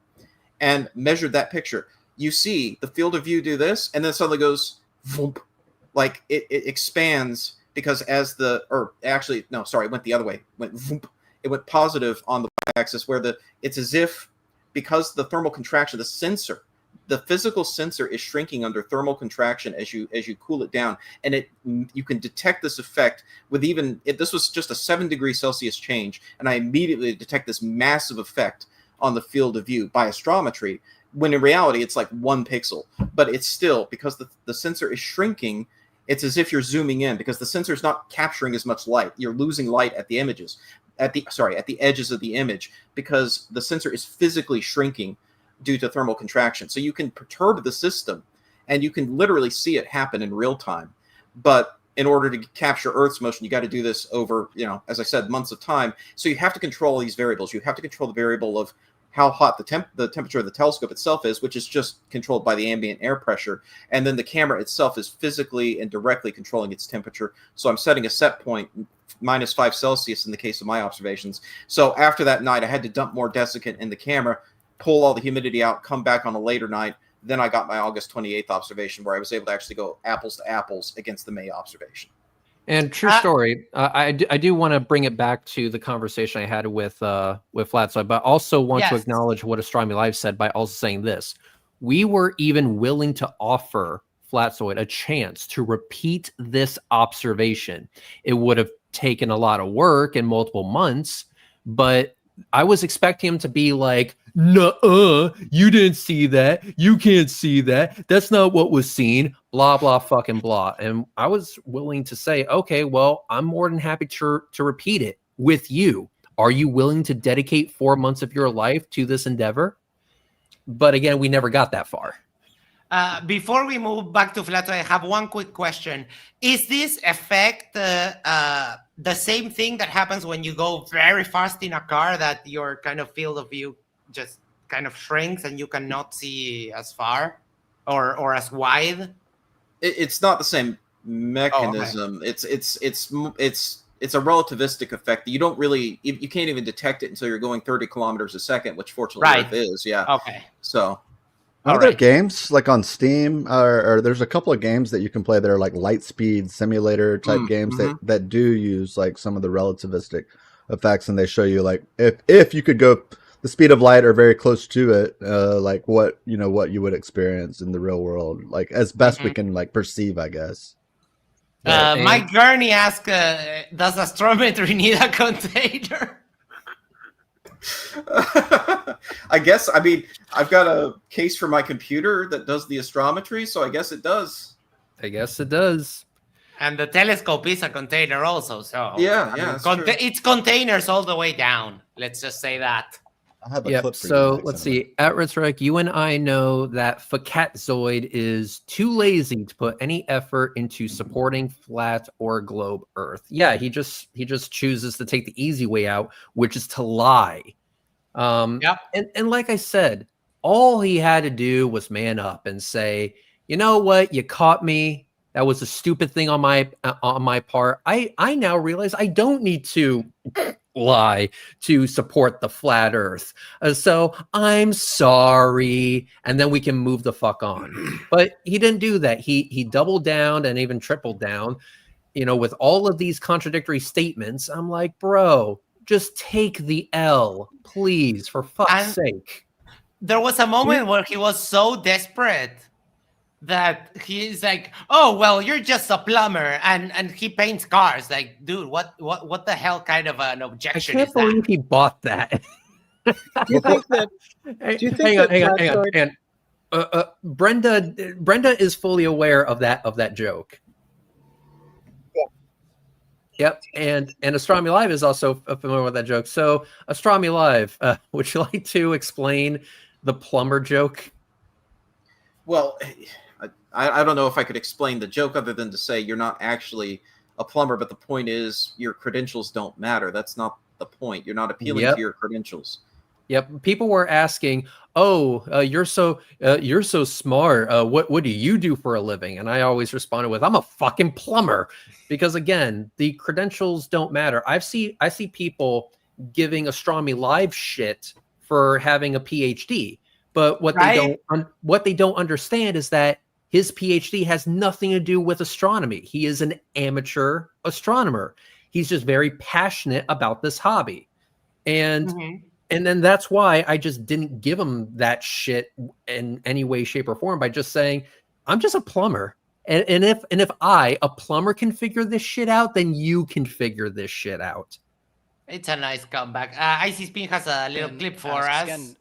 and measured that picture. You see the field of view do this, and then suddenly goes, voomp. Like it expands because it went the other way. It went positive on the y-axis where it's as if because the thermal contraction, the physical sensor is shrinking under thermal contraction as you cool it down, and you can detect this effect with this was just a 7 degrees Celsius change, and I immediately detect this massive effect on the field of view by astrometry. When in reality it's like 1 pixel, but it's still because the sensor is shrinking. It's as if you're zooming in because the sensor is not capturing as much light. You're losing light at the edges of the image because the sensor is physically shrinking due to thermal contraction. So you can perturb the system and you can literally see it happen in real time. But in order to capture Earth's motion, you got to do this over, as I said, months of time. So you have to control these variables. You have to control the variable of how hot the temperature of the telescope itself is, which is just controlled by the ambient air pressure. And then the camera itself is physically and directly controlling its temperature. So I'm setting a set point, -5 Celsius in the case of my observations. So after that night, I had to dump more desiccant in the camera, pull all the humidity out, come back on a later night. Then I got my August 28th observation where I was able to actually go apples to apples against the May observation. And true story, I do want to bring it back to the conversation I had with Fkatzoid, but also want to acknowledge what Astronomy Live said by also saying this. We were even willing to offer Fkatzoid a chance to repeat this observation. It would have taken a lot of work and multiple months, but I was expecting him to be like, "Nuh-uh, you didn't see that. You can't see that. That's not what was seen." Blah, blah, fucking blah. And I was willing to say, okay, well, I'm more than happy to repeat it with you. Are you willing to dedicate 4 months of your life to this endeavor? But again, we never got that far. Before we move back to Fkatzoid, I have one quick question. Is this effect the same thing that happens when you go very fast in a car, that your kind of field of view just kind of shrinks and you cannot see as far or as wide? It's not the same mechanism. Oh, okay. It's a relativistic effect. You don't really, you can't even detect it until you're going 30 kilometers a second, which fortunately Earth is. Yeah. Okay. So. Are there games like on Steam or there's a couple of games that you can play that are like light speed simulator type games that do use like some of the relativistic effects, and they show you like if you could go the speed of light or very close to it, like what you would experience in the real world, like as best we can like perceive, I guess. Mike Gurney asked, does astrometry need a container? I guess, I mean, I've got a case for my computer that does the astrometry, so I guess it does. I guess it does. And the telescope is a container also, so yeah, it's containers all the way down. Let's just say that. I have a clip for so you let's see. At Rhetoric, you and I know that Fkatzoid is too lazy to put any effort into supporting flat or globe Earth. Yeah, he just chooses to take the easy way out, which is to lie. And like I said, all he had to do was man up and say, you know what, you caught me. That was a stupid thing on my part. I now realize I don't need to lie to support the flat Earth. So I'm sorry, and then we can move the fuck on. But he didn't do that. He doubled down and even tripled down. With all of these contradictory statements, I'm like, bro, just take the L, please, for fuck's sake. There was a moment where he was so desperate that he's like, oh, well, you're just a plumber, and he paints cars. Like, dude, what the hell kind of an objection I is can't believe that? he bought that. Do you think that? Do you think hang on. Brenda is fully aware of that joke. Yep, and Astronomy Live is also familiar with that joke. So, Astronomy Live, would you like to explain the plumber joke? Well, I don't know if I could explain the joke other than to say you're not actually a plumber, but the point is your credentials don't matter. That's not the point. You're not appealing to your credentials. Yep. People were asking, "Oh, you're so smart. What do you do for a living?" And I always responded with, "I'm a fucking plumber," because again, the credentials don't matter. I see people giving Astronomy Live shit for having a PhD, but what they don't understand is that his PhD has nothing to do with astronomy. He is an amateur astronomer. He's just very passionate about this hobby, and. And then that's why I just didn't give him that shit in any way, shape, or form by just saying, I'm just a plumber. And if I, a plumber, can figure this shit out, then you can figure this shit out. It's a nice comeback. Icy Spin has a little clip for us. Again,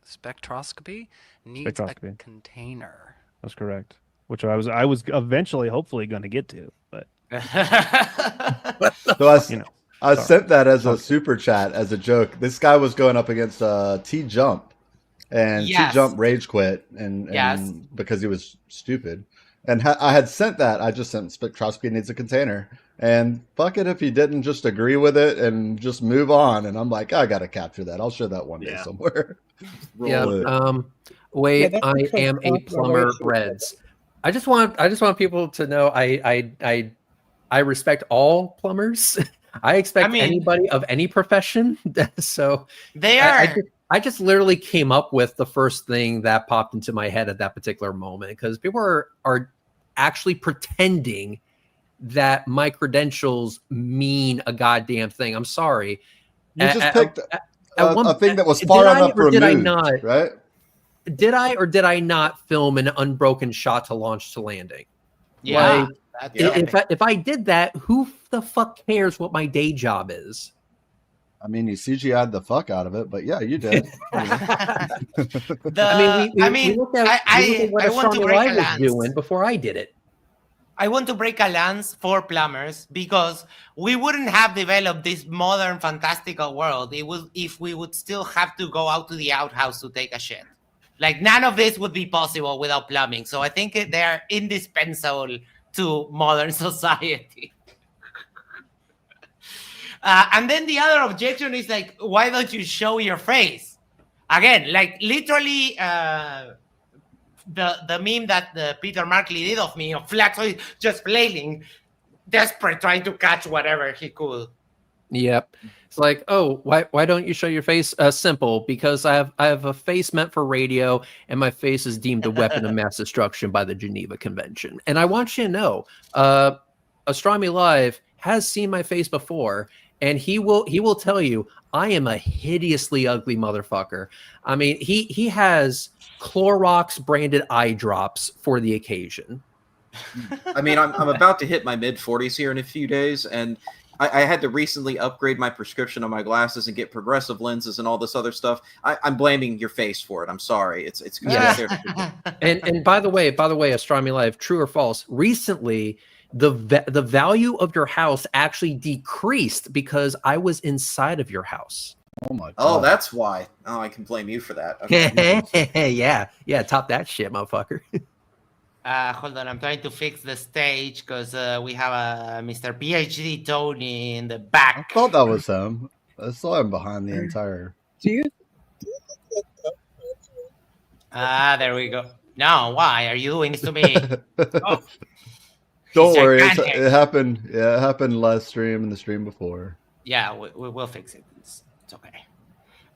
spectroscopy needs a container. That's correct. Which I was eventually, hopefully, going to get to, but so I sent that as a super chat as a joke. This guy was going up against T Jump, and T Jump rage quit and because he was stupid. And I had sent that. I just sent spectroscopy needs a container, and fuck it if he didn't just agree with it and just move on. And I'm like, I gotta capture that. I'll show that one day somewhere. Wait, I am a plumber, Reds. I just want people to know I respect all plumbers. I expect anybody of any profession. So they are. I just literally came up with the first thing that popped into my head at that particular moment because people are actually pretending that my credentials mean a goddamn thing. I'm sorry. You just picked a thing that was far enough removed, right? Did I or did I not film an unbroken shot to launch to landing? Yeah. If I did that, who the fuck cares what my day job is? I mean, you CGI'd the fuck out of it, but yeah, you did. We looked at what Astronomy Live was doing before I did it. I want to break a lance for plumbers because we wouldn't have developed this modern, fantastical world if we would still have to go out to the outhouse to take a shit. Like, none of this would be possible without plumbing. So I think they're indispensable to modern society. And then the other objection is like, why don't you show your face? Again, like literally the meme that Peter Markley did of me, of Fkatzoid just flailing, desperate, trying to catch whatever he could. Yep. It's like, oh, why don't you show your face? Simple, because I have a face meant for radio, and my face is deemed a weapon of mass destruction by the Geneva Convention. And I want you to know, Astronomy Live has seen my face before, and he will tell you I am a hideously ugly motherfucker. I mean, he has Clorox branded eye drops for the occasion. I mean, I'm about to hit my mid-40s here in a few days, and I had to recently upgrade my prescription on my glasses and get progressive lenses and all this other stuff. I'm blaming your face for it. I'm sorry. It's and by the way, Astronomy Live, true or false? Recently, the value of your house actually decreased because I was inside of your house. Oh my God. Oh, that's why. Oh, I can blame you for that. Okay. yeah. Top that shit, motherfucker. Hold on, I'm trying to fix the stage because we have Mr. PhD Tony in the back. I thought that was him. I saw him behind the entire. Do you? There we go. No, why are you doing this to me? Oh, Don't he's worry, gigantic. it happened. Yeah, it happened last stream and the stream before. Yeah, we'll fix it. It's okay.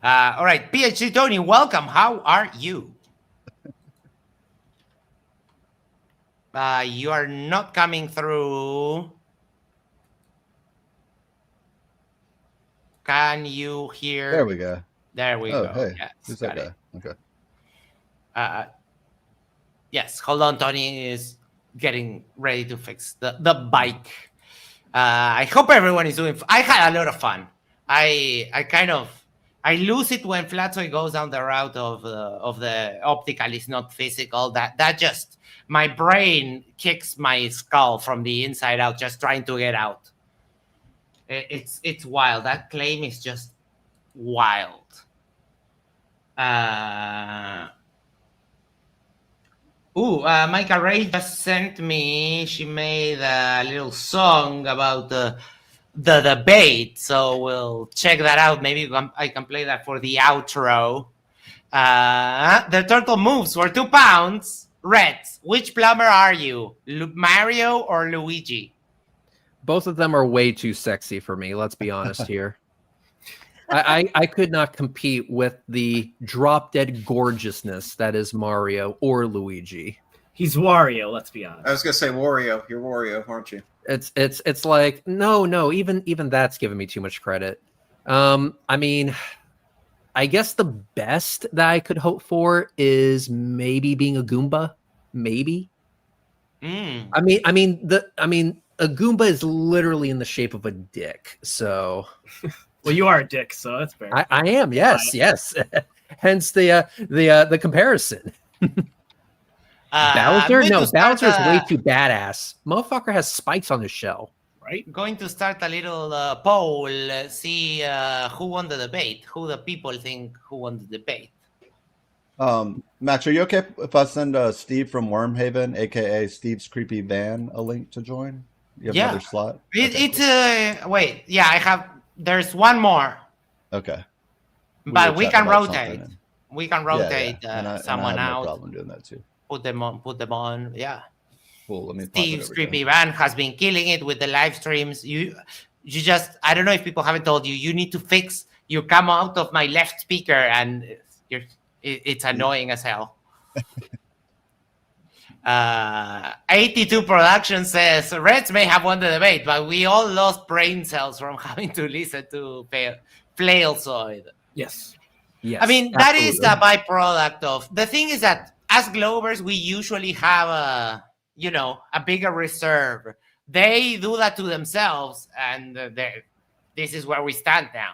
All right, PhD Tony, welcome. How are you? You are not coming through. Can you hear? There we go. There we Oh, go. hey, Yes, who's that got it. guy? Okay. Yes, hold on. Tony is getting ready to fix the bike. I hope everyone is doing. I had a lot of fun. I lose it when Fkatzoid goes down the route of the optical is not physical. That just my brain kicks my skull from the inside out, just trying to get out. It's wild. That claim is just wild. Micah Ray just sent me. She made a little song about the debate, so we'll check that out. Maybe I can play that for the outro. The turtle moves for 2 pounds. Reds, which plumber are you? Mario or Luigi? Both of them are way too sexy for me. Let's be honest here. I could not compete with the drop dead gorgeousness that is Mario or Luigi. He's Wario. Let's be honest. I was gonna say Wario. You're Wario, aren't you? It's like no. Even that's giving me too much credit. I mean, I guess the best that I could hope for is maybe being a Goomba. Maybe. I mean, a Goomba is literally in the shape of a dick. So. Well, you are a dick, so that's fair. I am, yes. Hence the comparison. Bowser? No, Bowser is way too badass. Motherfucker has spikes on his shell. Right? Going to start a little poll, see who won the debate, who the people think who won the debate. Max, are you okay if I send Steve from Wormhaven, aka Steve's Creepy Van, a link to join? You have another slot? Wait, yeah, I have. There's one more. Okay. But we can rotate. We can rotate someone I have out. No problem doing that too. Put them on. Yeah. Cool. Let me. Steve's Creepy Van has been killing it with the live streams. You just, I don't know if people haven't told you, you need to fix. You come out of my left speaker and it's annoying as hell. 82 Production says Reds may have won the debate, but we all lost brain cells from having to listen to Fkatzoid. Yes. I mean, that is a byproduct of the thing is that as Glovers, we usually have a bigger reserve. They do that to themselves, and this is where we stand now.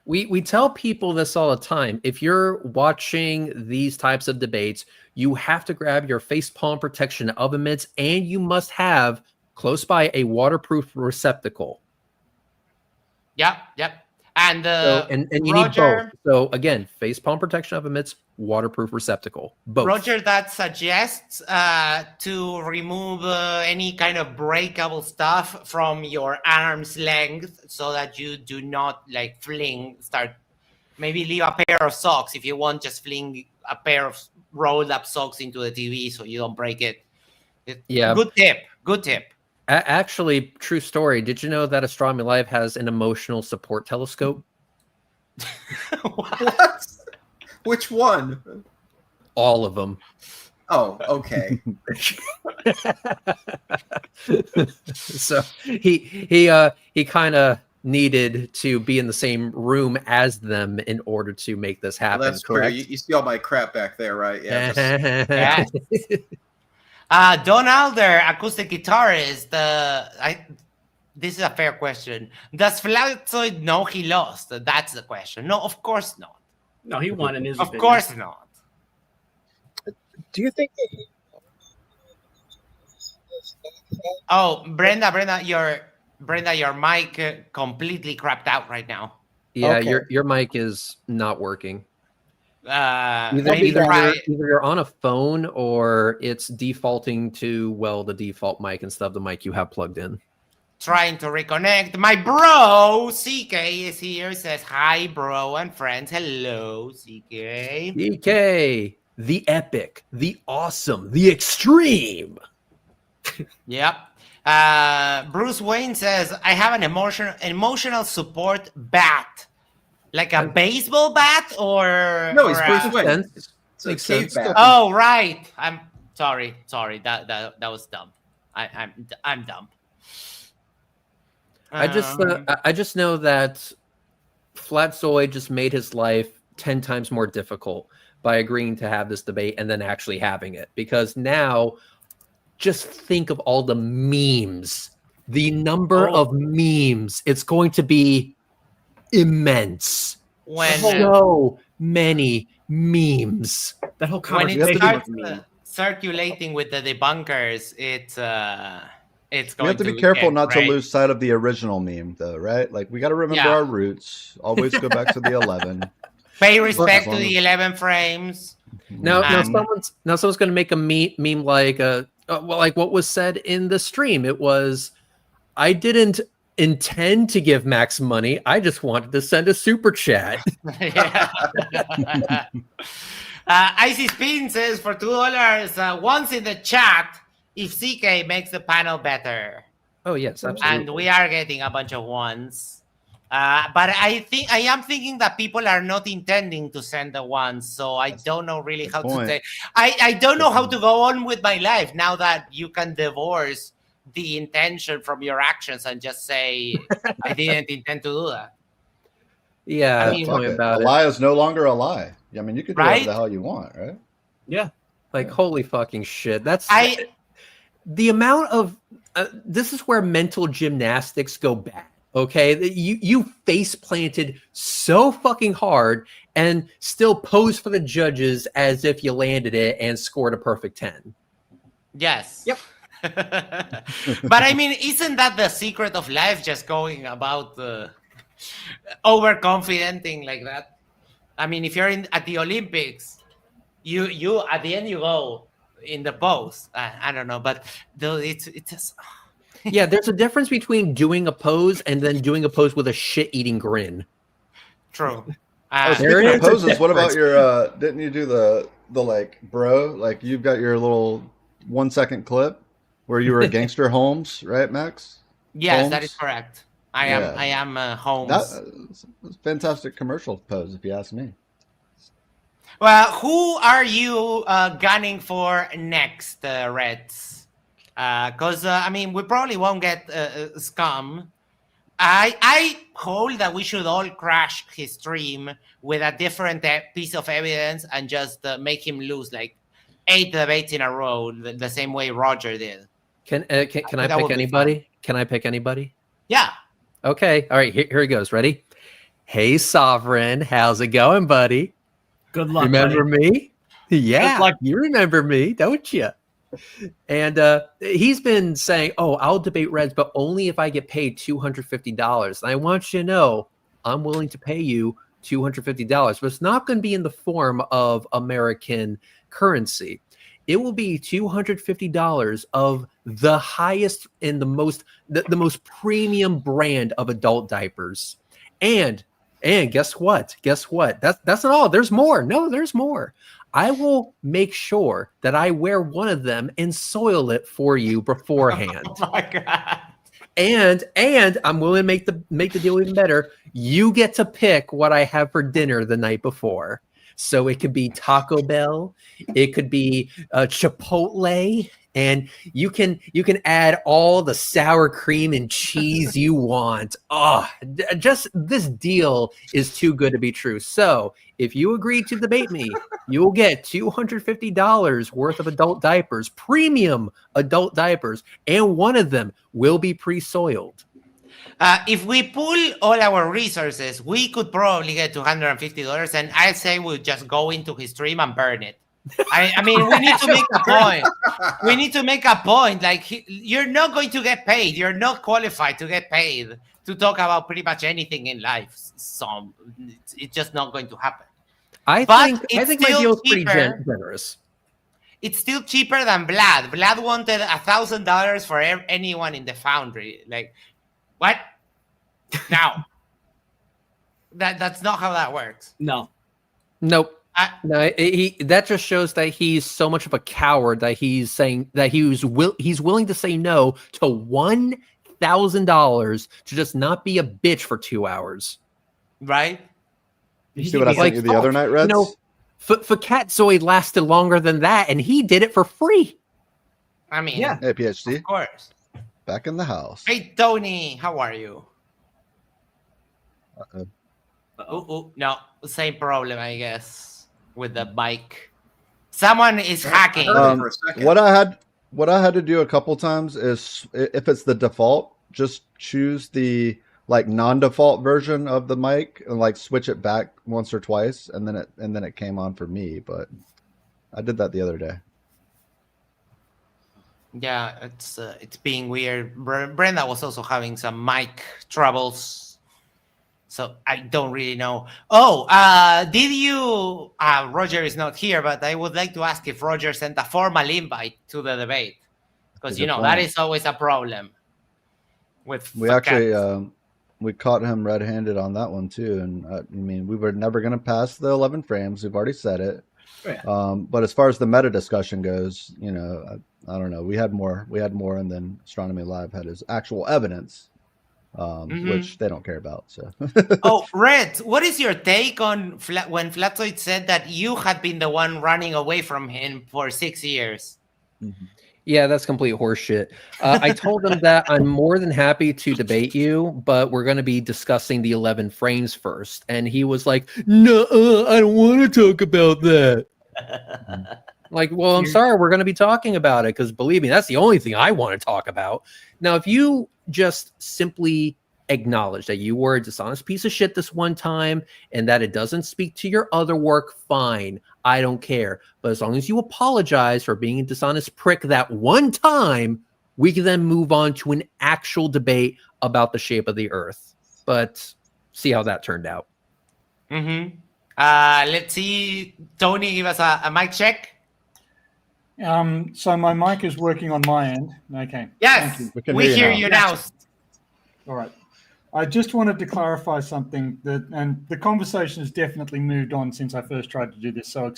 We tell people this all the time. If you're watching these types of debates, you have to grab your facepalm protection oven mitts, and you must have close by a waterproof receptacle. Yep. And you need both. So again, facepalm protection oven mitts, waterproof receptacle. Both. Roger, that suggests to remove any kind of breakable stuff from your arm's length so that you do not maybe leave a pair of socks if you want, just fling a pair of rolled up socks into the TV so you don't break it. Yeah. Good tip. Actually, true story. Did you know that Astronomy Live has an emotional support telescope? What? Which one? All of them. Oh, okay. So he kind of needed to be in the same room as them in order to make this happen. Well, that's correct? true. You see all my crap back there, right? Yeah. Don Alder, acoustic guitarist. This is a fair question. Does Fkatzoid know he lost? That's the question. No, of course not. No, he won in his Of opinion. course not. Do you think? Oh, Brenda, your mic completely crapped out right now. Yeah, Okay. your mic is not working. Maybe Either you're on a phone or it's defaulting to the default mic instead of the mic you have plugged in. trying to reconnect. My bro CK is here. Says hi, bro and friends. Hello, CK. CK, the epic, the awesome, the extreme. Yep. Bruce Wayne says, I have an emotional support bat. Like a baseball bat or... No, he's or Bruce a- Wayne. It's a Makes cave sense. bat. Oh, right. I'm sorry. That was dumb. I'm dumb. I just know that Fkatzoid just made his life 10 times more difficult by agreeing to have this debate and then actually having it. Because now, just think of all the memes, the number of memes. It's going to be immense. When So many memes. That whole when it conversation starts was mean. circulating with the debunkers, it's We going have to be get careful not to great. lose sight of the original meme, though, right? Like, we got to remember Yeah. our roots. Always go back to the 11. Pay respect As to long the as- 11 frames. Now And- someone's going to make a meme like like what was said in the stream. It was, I didn't intend to give Max money. I just wanted to send a super chat. Icy Spin says for $2, once in the chat if CK makes the panel better. Oh yes, absolutely. And we are getting a bunch of ones. But I am thinking that people are not intending to send the ones, so I don't know really how to say. I don't know how to go on with my life now that you can divorce the intention from your actions and just say I didn't intend to do that. Yeah, I mean, tell me Fuck it. about A it. lie is no longer a lie. I mean, you can do Right? whatever the hell you want, right? Yeah. Like holy fucking shit. That's I the amount of this is where mental gymnastics go bad. Okay, you face planted so fucking hard and still pose for the judges as if you landed it and scored a perfect 10. Yes. Yep. But I mean, isn't that the secret of life? Just going about overconfidenting like that. I mean, if you're at the Olympics, you at the end you go in the pose. I don't know, but it's just. Yeah, there's a difference between doing a pose and then doing a pose with a shit-eating grin. True. Speaking of poses, what about your? Didn't you do the like, bro? Like, you've got your little 1 second clip where you were a gangster Holmes, right, Max? Yes, Holmes? that is correct. I am Holmes. That's a fantastic commercial pose, if you ask me. Well, who are you gunning for next, Reds? Because I mean, we probably won't get Scum. I hold that we should all crash his stream with a different piece of evidence and just make him lose like 8 debates in a row, the same way Roger did. Can I pick anybody? Can I pick anybody? Yeah. Okay. All right. Here he goes. Ready? Hey, Sovereign. How's it going, buddy? Good luck. Remember buddy. me? Yeah. Good luck. You remember me, don't you? And he's been saying, oh, I'll debate Reds, but only if I get paid $250. And I want you to know I'm willing to pay you $250, but it's not going to be in the form of American currency. It will be $250 of the highest and the most premium brand of adult diapers. And guess what? That's not all. There's more. No, there's more. I will make sure that I wear one of them and soil it for you beforehand. Oh my God. And I'm willing to make the deal even better. You get to pick what I have for dinner the night before. So it could be Taco Bell, it could be Chipotle, and you can add all the sour cream and cheese you want. Oh, just this deal is too good to be true. So if you agree to debate me, you will get $250 worth of adult diapers, premium adult diapers, and one of them will be pre-soiled. If we pull all our resources, we could probably get $250, and I say we'll just go into his stream and burn it. I mean, we need to make a point. We need to make a point. Like, you're not going to get paid. You're not qualified to get paid to talk about pretty much anything in life. So it's just not going to happen. I think my deal is pretty generous. It's still cheaper than Vlad. Vlad wanted $1,000 for anyone in the foundry. Like, what? Now, that's not how that works. No. Nope. No, that just shows that he's so much of a coward that he's saying that he's willing to say no to $1,000 to just not be a bitch for 2 hours. Right? You see what I sent you the other night, Reds? Fkatzoid lasted longer than that, and he did it for free. I mean, Hey, PhD. Of course. Back in the house. Hey, Tony, how are you? No, same problem, I guess, with the bike. Someone is hacking. What I had to do a couple times is, if it's the default, just choose the non-default version of the mic and switch it back once or twice, and then it came on for me. But I did that the other day. Yeah, it's being weird. Brenda was also having some mic troubles, so I don't really know. Oh, did you? Roger is not here, but I would like to ask if Roger sent a formal invite to the debate, because that is always a problem. We actually we caught him red-handed on that one too, and I mean, we were never going to pass the 11 frames. We've already said it. Yeah. But as far as the meta discussion goes, I don't know. We had more, and then Astronomy Live had his actual evidence, which they don't care about. So. Oh, Red, what is your take on when Fkatzoid said that you had been the one running away from him for 6 years? Mm-hmm. Yeah, that's complete horseshit. I told him that I'm more than happy to debate you, but we're going to be discussing the 11 frames first. And he was like, no, I don't want to talk about that. Like, well, I'm sorry, we're going to be talking about it, because believe me, that's the only thing I want to talk about. Now, if you just simply acknowledge that you were a dishonest piece of shit this one time and that it doesn't speak to your other work, fine. I don't care. But as long as you apologize for being a dishonest prick that one time, we can then move on to an actual debate about the shape of the Earth. But see how that turned out. Mm-hmm. Let's see. Tony, give us a mic check. So my mic is working on my end. Okay. Yes, we hear you now. All right. I just wanted to clarify something and the conversation has definitely moved on since I first tried to do this. So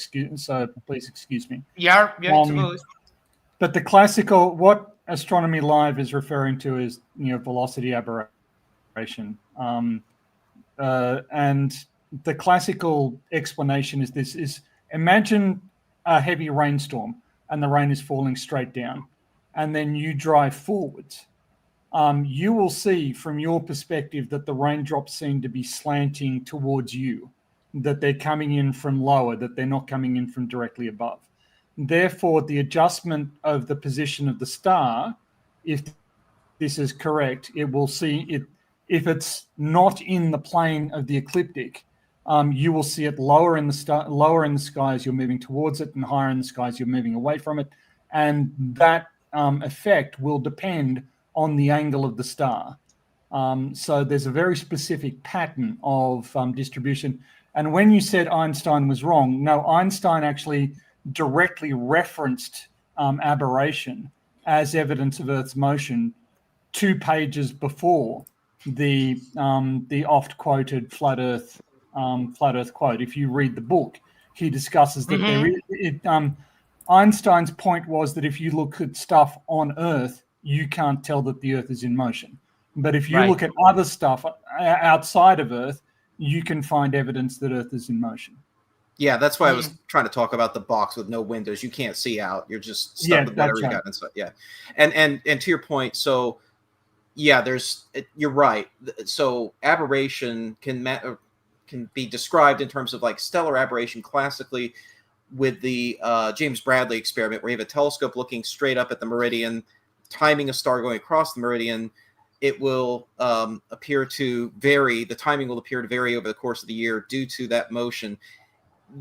please excuse me. Yeah, it's but the classical, what Astronomy Live is referring to is velocity aberration, and the classical explanation is this: imagine a heavy rainstorm and the rain is falling straight down, and then you drive forwards. You will see from your perspective that the raindrops seem to be slanting towards you, that they're coming in from lower, that they're not coming in from directly above. Therefore, the adjustment of the position of the star, if this is correct, it will see it. If it's not in the plane of the ecliptic, you will see it lower in the sky as you're moving towards it, and higher in the sky as you're moving away from it. And that effect will depend on the angle of the star. So there's a very specific pattern of distribution. And when you said Einstein was wrong, no, Einstein actually directly referenced aberration as evidence of Earth's motion 2 pages before the oft-quoted flat Earth quote. If you read the book, he discusses that Einstein's point was that if you look at stuff on Earth, you can't tell that the Earth is in motion. But if you look at other stuff outside of Earth, you can find evidence that Earth is in motion. Yeah, that's why I was trying to talk about the box with no windows. You can't see out. You're just stuck with whatever you got inside. Yeah, and to your point, so yeah, you're right. So aberration can be described in terms of stellar aberration classically with the James Bradley experiment, where you have a telescope looking straight up at the meridian, timing a star going across the meridian. It will appear to vary. The timing will appear to vary over the course of the year due to that motion.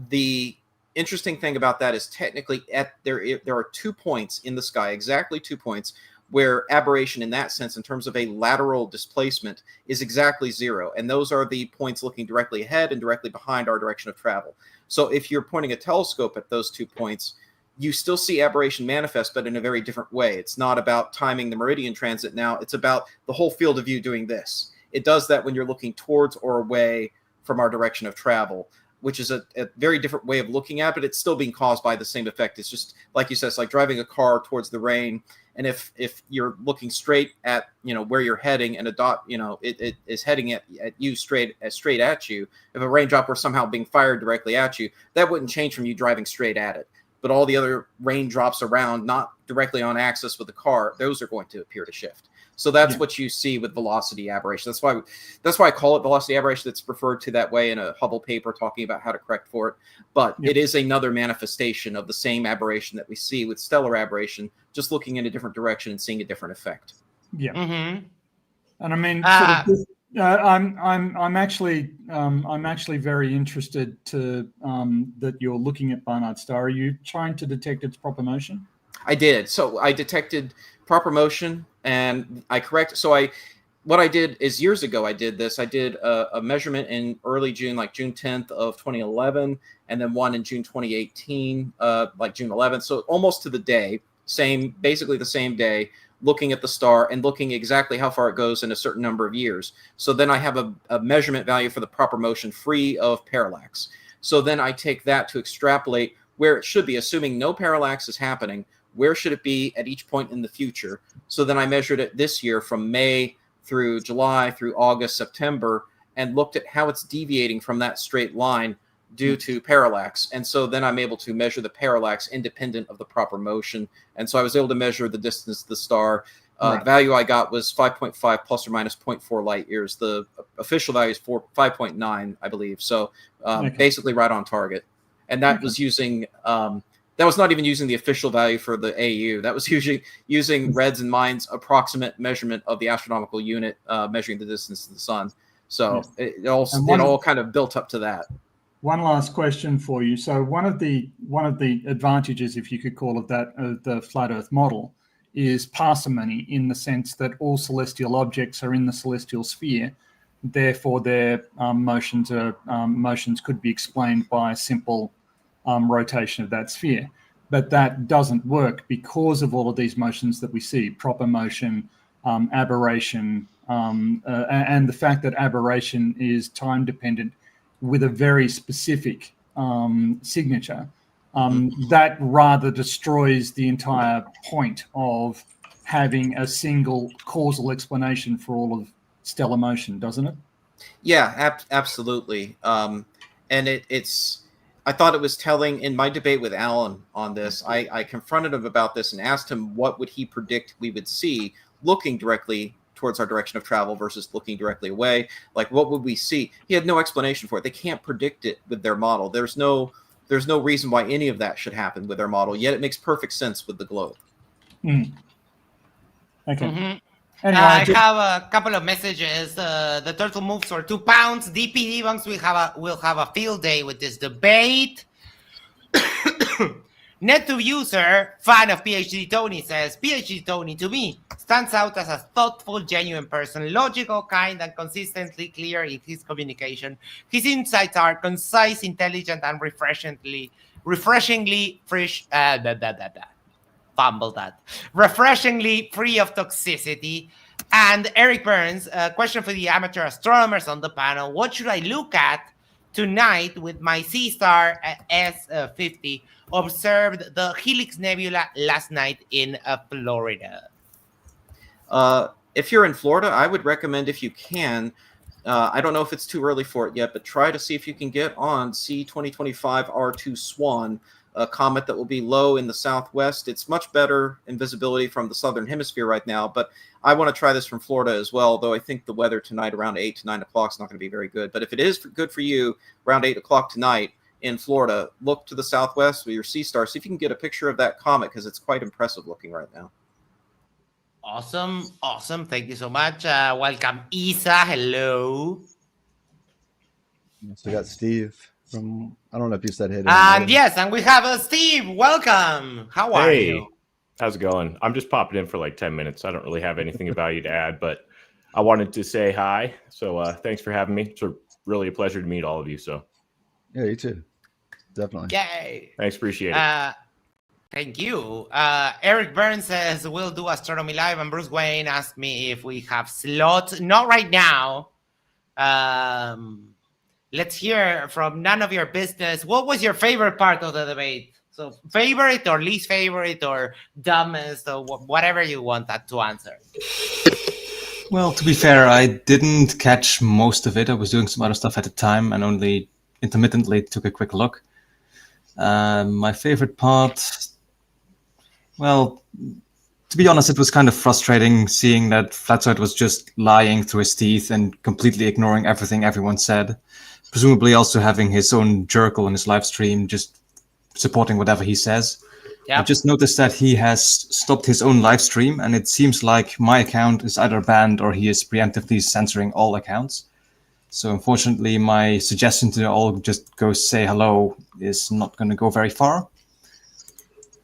The interesting thing about that is technically there are 2 points in the sky, exactly 2 points, where aberration in that sense, in terms of a lateral displacement, is exactly 0. And those are the points looking directly ahead and directly behind our direction of travel. So if you're pointing a telescope at those 2 points, you still see aberration manifest, but in a very different way. It's not about timing the meridian transit now. It's about the whole field of view doing this. It does that when you're looking towards or away from our direction of travel. which is a very different way of looking at it, but it's still being caused by the same effect. It's just, like you said, it's like driving a car towards the rain. And if you're looking straight at, where you're heading, and a dot, it is heading at you straight at you, if a raindrop were somehow being fired directly at you, that wouldn't change from you driving straight at it. But all the other raindrops around, not directly on axis with the car, those are going to appear to shift. So that's what you see with velocity aberration. That's why I call it velocity aberration. It's referred to that way in a Hubble paper talking about how to correct for it. But it is another manifestation of the same aberration that we see with stellar aberration, just looking in a different direction and seeing a different effect. Yeah. Mm-hmm. And I mean, I'm actually very interested to that you're looking at Barnard Star. Are you trying to detect its proper motion? I did. So I detected proper motion, and I corrected. So what I did is, years ago I did this. I did a measurement in early June, like June 10th of 2011, and then one in June 2018, like June 11th. So almost to the day, basically the same day, looking at the star and looking exactly how far it goes in a certain number of years. So then I have a measurement value for the proper motion free of parallax. So then I take that to extrapolate where it should be, assuming no parallax is happening. Where should it be at each point in the future? So then I measured it this year from May through July through August, September, and looked at how it's deviating from that straight line due to parallax. And so then I'm able to measure the parallax independent of the proper motion. And so I was able to measure the distance to the star. The value I got was 5.5 plus or minus 0.4 light years. The official value is 5.9, I believe. So basically right on target. And that was using... that was not even using the official value for the AU. That was using Red's and mine's approximate measurement of the astronomical unit measuring the distance to the sun. So it all kind of built up to that. One last question for you. So one of the advantages, if you could call it that, of the flat Earth model is parsimony, in the sense that all celestial objects are in the celestial sphere. Therefore, their motions could be explained by a simple rotation of that sphere. But that doesn't work because of all of these motions that we see: proper motion, aberration, and the fact that aberration is time dependent with a very specific signature. That rather destroys the entire point of having a single causal explanation for all of stellar motion, doesn't it? Yeah, absolutely. And it's I thought it was telling in my debate with Alan on this. I confronted him about this and asked him what would he predict we would see looking directly towards our direction of travel versus looking directly away. Like, what would we see? He had no explanation for it. They can't predict it with their model. There's no reason why any of that should happen with their model, yet it makes perfect sense with the globe. Okay. Mm-hmm. Anyway, I have a couple of messages. The turtle moves for 2 pounds. DP Debunks will have a field day with this debate. NetTube user, fan of PhD Tony, says, PhD Tony, to me, stands out as a thoughtful, genuine person, logical, kind, and consistently clear in his communication. His insights are concise, intelligent, and refreshingly fresh. Fumble that. Refreshingly free of toxicity. And Eric Burns, a question for the amateur astronomers on the panel: what should I look at tonight with my C-Star S50? Observed the Helix Nebula last night in Florida. If you're in Florida, I would recommend, if you can, I don't know if it's too early for it yet, but try to see if you can get on C2025 R2 Swan, a comet that will be low in the southwest. It's much better in visibility from the southern hemisphere right now, but I want to try this from Florida as well, though I think the weather tonight around 8 to 9 o'clock is not going to be very good. But if it is good for you around 8 o'clock tonight in Florida, look to the southwest with your C-Star. See if you can get a picture of that comet, because it's quite impressive looking right now. Awesome. Thank you so much. Welcome, Isa. Hello. So we got Steve from, I don't know if you said hey. And yes, and we have Steve. Welcome. How are you? How's it going? I'm just popping in for like 10 minutes. I don't really have anything of value to add, but I wanted to say hi. So thanks for having me. It's really a pleasure to meet all of you. So yeah, you too. Definitely. Yay. Thanks. Appreciate it. Thank you. Eric Burns says, we'll do Astronomy Live. And Bruce Wayne asked me if we have slots. Not right now. let's hear from none of your business. What was your favorite part of the debate? So favorite or least favorite or dumbest or whatever you want that to answer. Well, to be fair, I didn't catch most of it. I was doing some other stuff at the time and only intermittently took a quick look. My favorite part, well, to be honest, it was kind of frustrating seeing that Fkatzoid was just lying through his teeth and completely ignoring everything everyone said. Presumably also having his own jerkle in his live stream, just supporting whatever he says. Yep. I just noticed that he has stopped his own live stream, and it seems like my account is either banned or he is preemptively censoring all accounts. So unfortunately, my suggestion to all just go say hello is not going to go very far.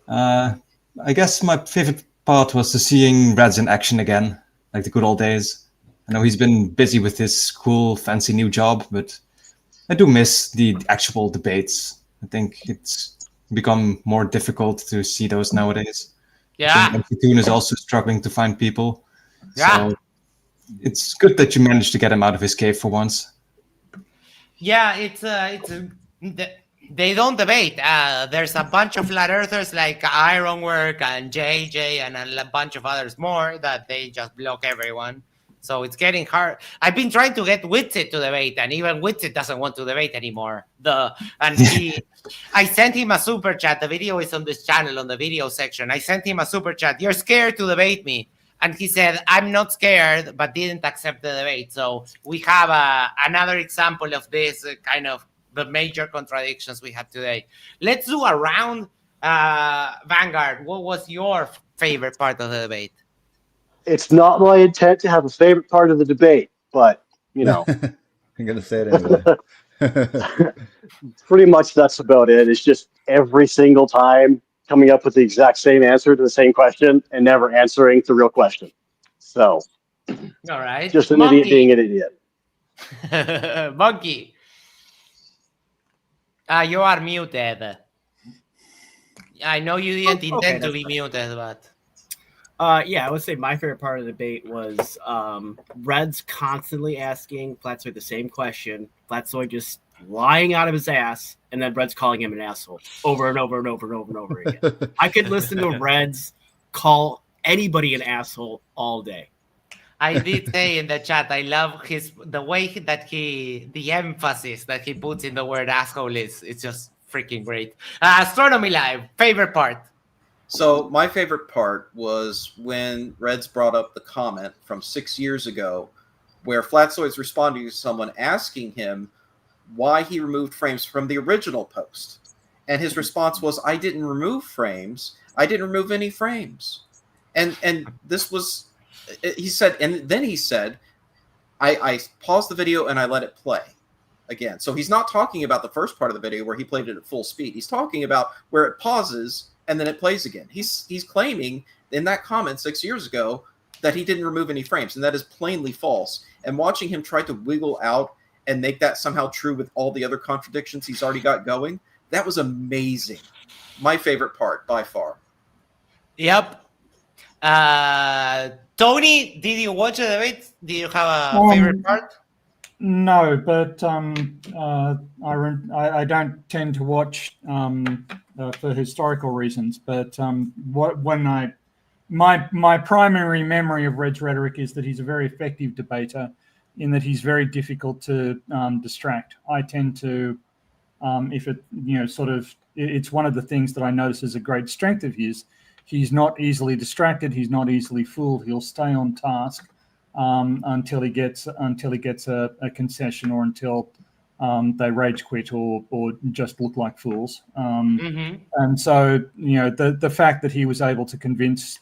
I guess my favorite part was to seeing Reds in action again, like the good old days. I know he's been busy with his cool, fancy new job, but I do miss the actual debates. I think it's become more difficult to see those nowadays. Yeah. I think Toon is also struggling to find people. Yeah. So it's good that you managed to get him out of his cave for once. Yeah, they don't debate. There's a bunch of flat earthers like Ironwork and JJ and a bunch of others more that they just block everyone. So it's getting hard. I've been trying to get Witsit to debate, and even Witsit doesn't want to debate anymore. I sent him a super chat. The video is on this channel on the video section. I sent him a super chat. You're scared to debate me. And he said, I'm not scared, but didn't accept the debate. So we have another example of this kind of the major contradictions we had today. Let's do a round. Vanguard, what was your favorite part of the debate? It's not my intent to have a favorite part of the debate, but, you know. I'm going to say it anyway. Pretty much that's about it. It's just every single time coming up with the exact same answer to the same question and never answering the real question. So, all right, just an idiot being an idiot. Monkey, you are muted. I know you didn't intend to be muted, but yeah, I would say my favorite part of the debate was Reds constantly asking Fkatzoid the same question. Fkatzoid just lying out of his ass, and then Reds calling him an asshole over and over and over and over and over again. I could listen to Reds call anybody an asshole all day. I did say in the chat, I love the way that the emphasis that he puts in the word asshole it's just freaking great. Astronomy Live, favorite part. So my favorite part was when Reds brought up the comment from 6 years ago where Fkatzoid's responding to someone asking him why he removed frames from the original post. And his response was, I didn't remove frames. I didn't remove any frames. And this was, he said, and then he said, I paused the video and I let it play again. So he's not talking about the first part of the video where he played it at full speed. He's talking about where it pauses and then it plays again. He's claiming in that comment 6 years ago that he didn't remove any frames, and that is plainly false. And watching him try to wiggle out and make that somehow true with all the other contradictions he's already got going, that was amazing. My favorite part by far. Yep. Tony, did you watch the debate? Did you have a favorite part? No, but I don't tend to watch for historical reasons. But my primary memory of Red's Rhetoric is that he's a very effective debater, in that he's very difficult to distract. I tend to, it's one of the things that I notice is a great strength of his. He's not easily distracted. He's not easily fooled. He'll stay on task until he gets a concession, or until they rage quit or just look like fools. And so, the fact that he was able to convince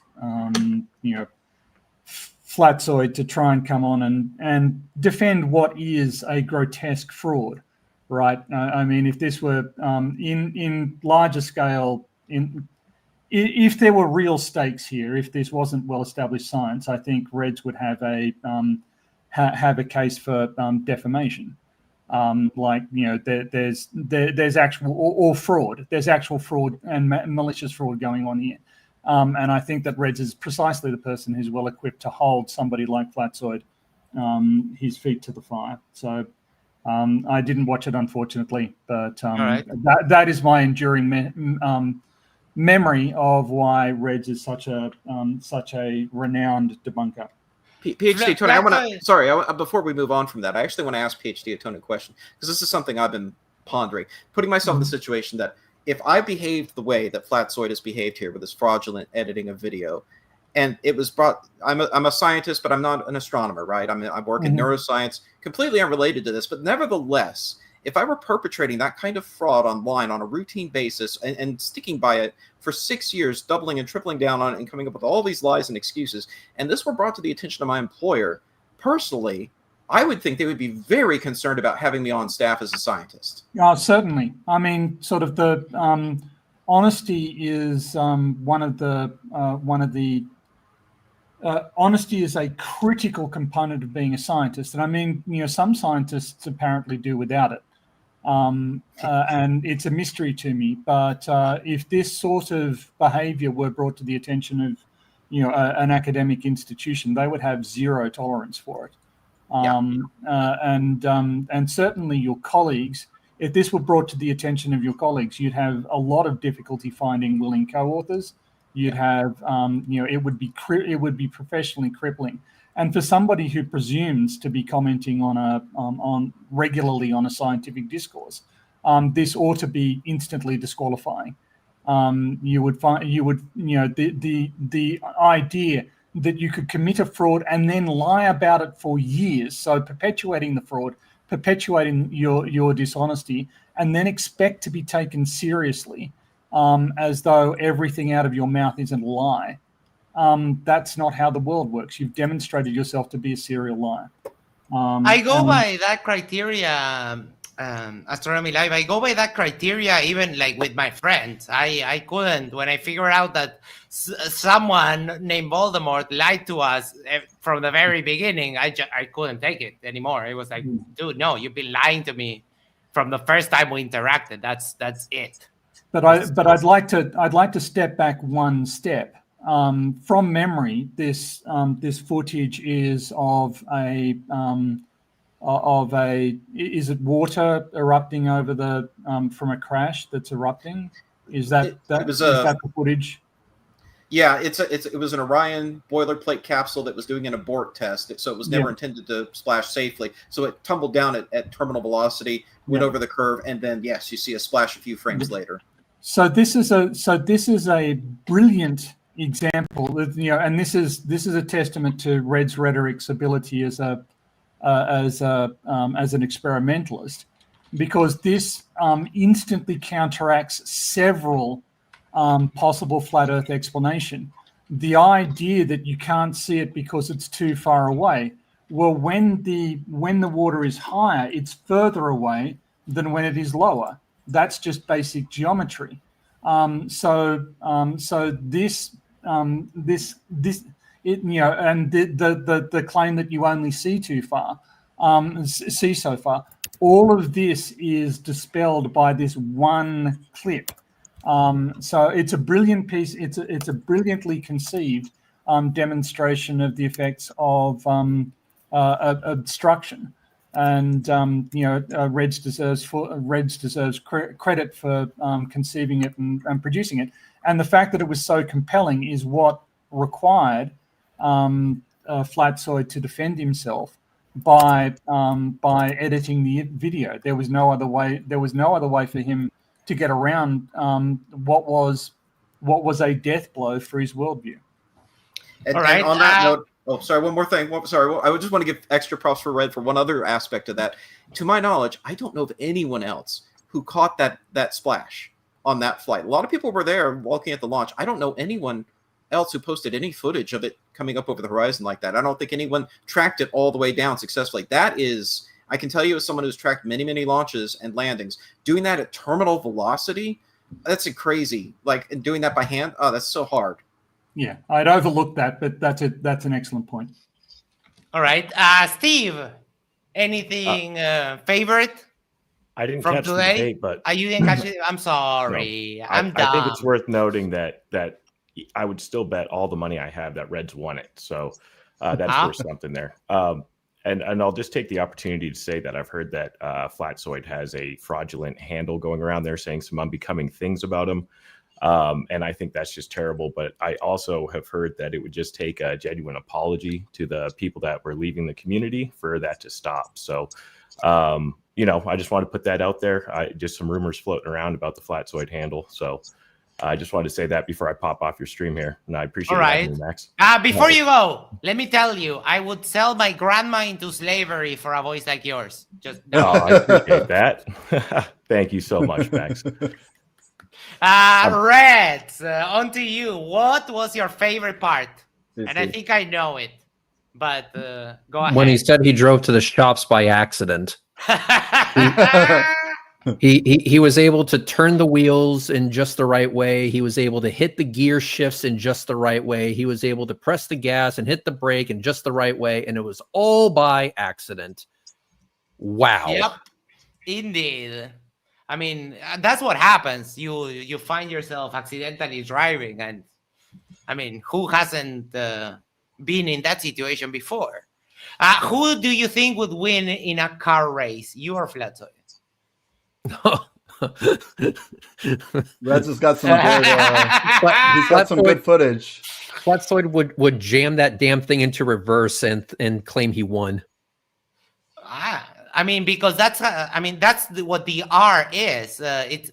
Fkatzoid to try and come on and defend what is a grotesque fraud, right? I mean, if this were in larger scale, if there were real stakes here, if this wasn't well-established science, I think Reds would have a case for defamation. There's actual or fraud. There's actual fraud and malicious fraud going on here. And I think that Reds is precisely the person who's well equipped to hold somebody like Fkatzoid his feet to the fire. So I didn't watch it, unfortunately, but right. that is my enduring memory of why Reds is such a renowned debunker. PhD Tony, before we move on from that, I actually want to ask PhD Tony a question, because this is something I've been pondering, putting myself in the situation that if I behaved the way that Fkatzoid has behaved here with his fraudulent editing of video, and it was brought, I'm a scientist, but I'm not an astronomer, right? I work in neuroscience, completely unrelated to this, but nevertheless, if I were perpetrating that kind of fraud online on a routine basis and sticking by it for 6 years, doubling and tripling down on it and coming up with all these lies and excuses, and this were brought to the attention of my employer, personally, I would think they would be very concerned about having me on staff as a scientist. Certainly. I mean, sort of the honesty is one of the honesty is a critical component of being a scientist. And I mean, some scientists apparently do without it. And it's a mystery to me. But if this sort of behavior were brought to the attention of, an academic institution, they would have zero tolerance for it. And certainly your colleagues, if this were brought to the attention of your colleagues, you'd have a lot of difficulty finding willing co-authors. You'd have, it would be professionally crippling. And for somebody who presumes to be commenting on regularly on a scientific discourse, this ought to be instantly disqualifying. The idea that you could commit a fraud and then lie about it for years, so perpetuating the fraud, perpetuating your dishonesty, and then expect to be taken seriously as though everything out of your mouth isn't a lie. That's not how the world works. You've demonstrated yourself to be a serial liar. I go by that criteria, Astronomy Live. I go by that criteria even like with my friends. I couldn't, when I figure out that someone named Voldemort lied to us from the very beginning, I couldn't take it anymore. It was like, dude, no, you've been lying to me from the first time we interacted. That's it. But I'd like to step back one step. From memory, this footage is of is it water erupting over the from a crash that's erupting? Is that the footage? Yeah, it was an Orion boilerplate capsule that was doing an abort test, so it was never intended to splash safely. So it tumbled down at terminal velocity, went over the curve, and then yes, you see a splash a few frames later. So this is a brilliant example, and this is a testament to Rhetoric's ability as an experimentalist, because this instantly counteracts several possible flat Earth explanation. The idea that you can't see it because it's too far away. Well, when the water is higher, it's further away than when it is lower. That's just basic geometry. So this and the claim that you only see so far, all of this is dispelled by this one clip. So it's a brilliant piece. It's a brilliantly conceived demonstration of the effects of obstruction. And Reds deserves credit for conceiving it and producing it. And the fact that it was so compelling is what required Fkatzoid to defend himself by editing the video. There was no other way. There was no other way for him to get around what was a death blow for his worldview. And on that note. Oh, sorry, one more thing. Sorry, I would just want to give extra props for Red for one other aspect of that. To my knowledge, I don't know of anyone else who caught that splash on that flight. A lot of people were there walking at the launch. I don't know anyone else who posted any footage of it coming up over the horizon like that. I don't think anyone tracked it all the way down successfully. That is, I can tell you as someone who's tracked many, many launches and landings, doing that at terminal velocity, that's crazy. Like, and doing that by hand, oh, that's so hard. Yeah, I'd overlooked that, but that's an excellent point. All right, Steve, anything favorite? I didn't from catch today? The debate, but you didn't catch it. I'm sorry. No, I'm dumb. I think it's worth noting that I would still bet all the money I have that Reds won it. So that's worth something there. And I'll just take the opportunity to say that I've heard that Fkatzoid has a fraudulent handle going around there saying some unbecoming things about him. And I think that's just terrible. But I also have heard that it would just take a genuine apology to the people that were leaving the community for that to stop. So, you know, I just want to put that out there. Just some rumors floating around about the Fkatzoid handle. So I just wanted to say that before I pop off your stream here. And I appreciate it, Max. Before you go, let me tell you, I would sell my grandma into slavery for a voice like yours. Just no. Oh, I appreciate that. Thank you so much, Max. Reds, on to you. What was your favorite part? And I think I know it, but go ahead. When he said he drove to the shops by accident. He was able to turn the wheels in just the right way. He was able to hit the gear shifts in just the right way. He was able to press the gas and hit the brake in just the right way. And it was all by accident. Wow. Yep, indeed. I mean, that's what happens. You find yourself accidentally driving. And I mean, who hasn't been in that situation before? Who do you think would win in a car race? You or Fkatzoid? Reds has got some good. He's got some good footage. Fkatzoid would jam that damn thing into reverse and claim he won. I mean, because that's what the R is. It's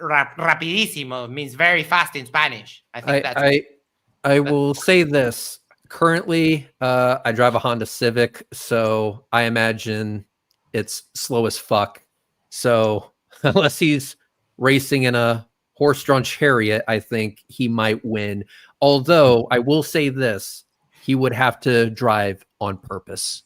rapidísimo means very fast in Spanish. I think I will say this. Currently, I drive a Honda Civic, so I imagine it's slow as fuck. So unless he's racing in a horse-drawn chariot, I think he might win. Although I will say this, he would have to drive on purpose.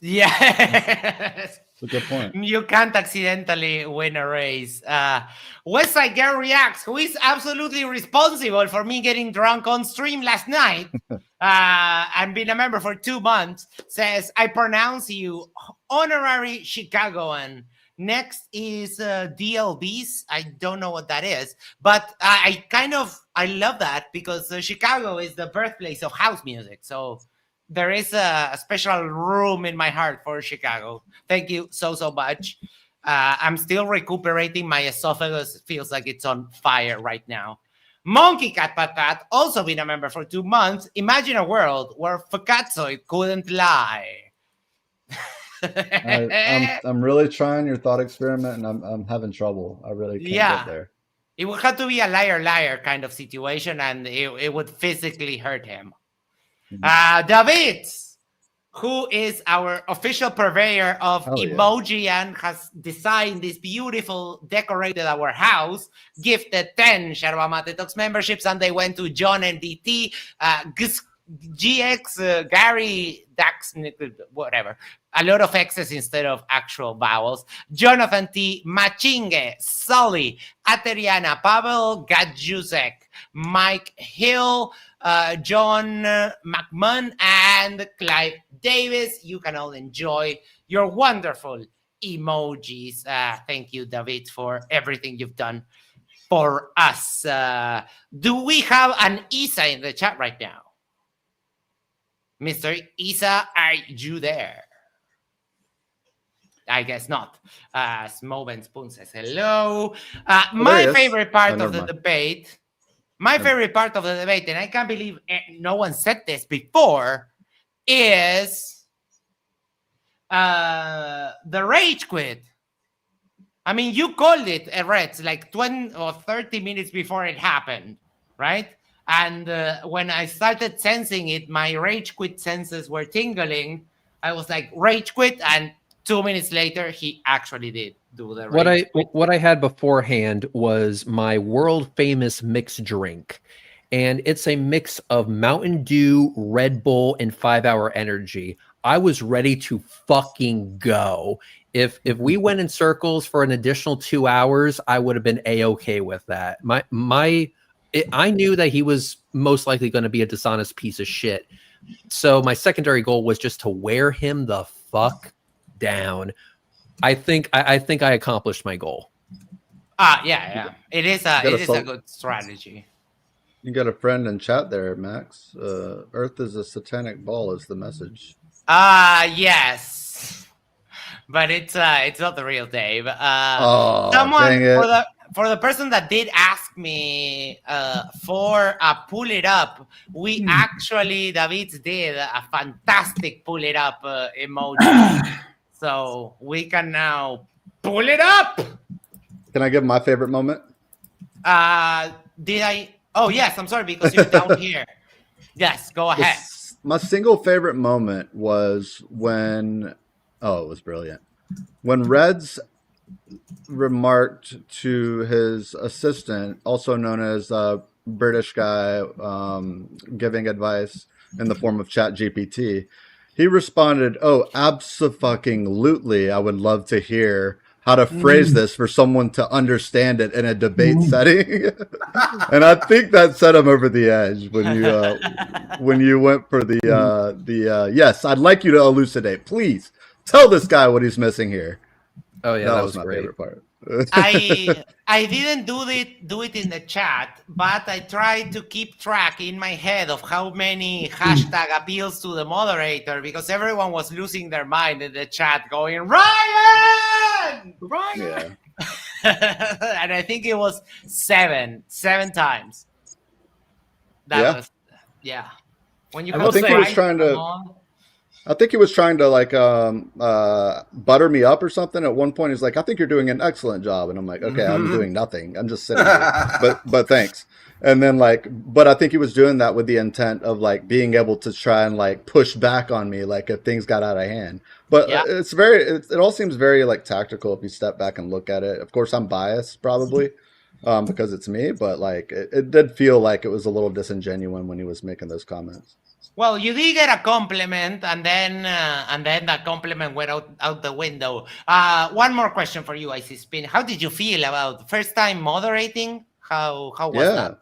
Yes. That's a good point. You can't accidentally win a race. Westside Girl Reacts, who is absolutely responsible for me getting drunk on stream last night and been a member for 2 months, says, I pronounce you honorary Chicagoan. Next is DLBs. I don't know what that is, but I love that because Chicago is the birthplace of house music. So there is a special room in my heart for Chicago. Thank you so much. I'm still recuperating. My esophagus feels like it's on fire right now. Monkey Cat Patat, also been a member for 2 months. Imagine a world where Fkatzoid couldn't lie. I'm really trying your thought experiment, and I'm having trouble. I really can't get there. It would have to be a liar kind of situation, and it would physically hurt him. David, who is our official purveyor of emoji and has designed this beautiful, decorated our house, gifted 10 Yerba Mate Talks memberships, and they went to John MDT, GX, Gary, Dax, whatever. A lot of X's instead of actual vowels. Jonathan T, Machinge, Sully, Ateriana, Pavel Gadjusek, Mike Hill, John McMahon, and Clive Davis. You can all enjoy your wonderful emojis. Thank you, David, for everything you've done for us. Do we have an Isa in the chat right now? Mr. Isa, are you there? I guess not. Smoven Spoon says hello. My favorite part of the debate, and I can't believe no one said this before, is the rage quit. I mean, you called it, Reds, like 20 or 30 minutes before it happened, right? And when I started sensing it, my rage quit senses were tingling. I was like, rage quit, and 2 minutes later, he actually did do the rage quit. What I had beforehand was my world famous mixed drink, and it's a mix of Mountain Dew, Red Bull, and 5 Hour Energy. I was ready to fucking go. If we went in circles for an additional 2 hours, I would have been A-okay with that. I knew that he was most likely going to be a dishonest piece of shit. So my secondary goal was just to wear him the fuck down. I think I accomplished my goal. Yeah. It is a good strategy. You got a friend in chat there, Max. Earth is a satanic ball is the message. Yes, but it's not the real Dave. Oh, Someone dang it. for the person that did ask me for a pull it up, we actually David did a fantastic pull it up emoji, so we can now pull it up. Can I give my favorite moment? Did I? Oh yes, I'm sorry because you're down here. Yes, go ahead. My single favorite moment was when, it was brilliant. When Reds remarked to his assistant, also known as a British guy, giving advice in the form of ChatGPT, he responded, "Oh, abso-fucking-lutely, I would love to hear how to phrase this for someone to understand it in a debate setting." And I think that set him over the edge when you went for the yes, I'd like you to elucidate. Please tell this guy what he's missing here. Oh yeah, that that was my great. favorite part. I didn't do it in the chat, but I tried to keep track in my head of how many hashtag appeals to the moderator because everyone was losing their mind in the chat going, Ryan! Yeah. And I think it was seven times. That was when you I think he was trying to I think he was trying to like butter me up or something. At one point, he's like, "I think you're doing an excellent job," and I'm like, "Okay, I'm doing nothing. I'm just sitting here." But thanks. And then but I think he was doing that with the intent of like being able to try and like push back on me, like if things got out of hand. But it all seems very like tactical if you step back and look at it. Of course, I'm biased probably because it's me, but like it did feel like it was a little disingenuous when he was making those comments. Well, you did get a compliment, and then that compliment went out the window. One more question for you, Icy Spin. How did you feel about first time moderating? How was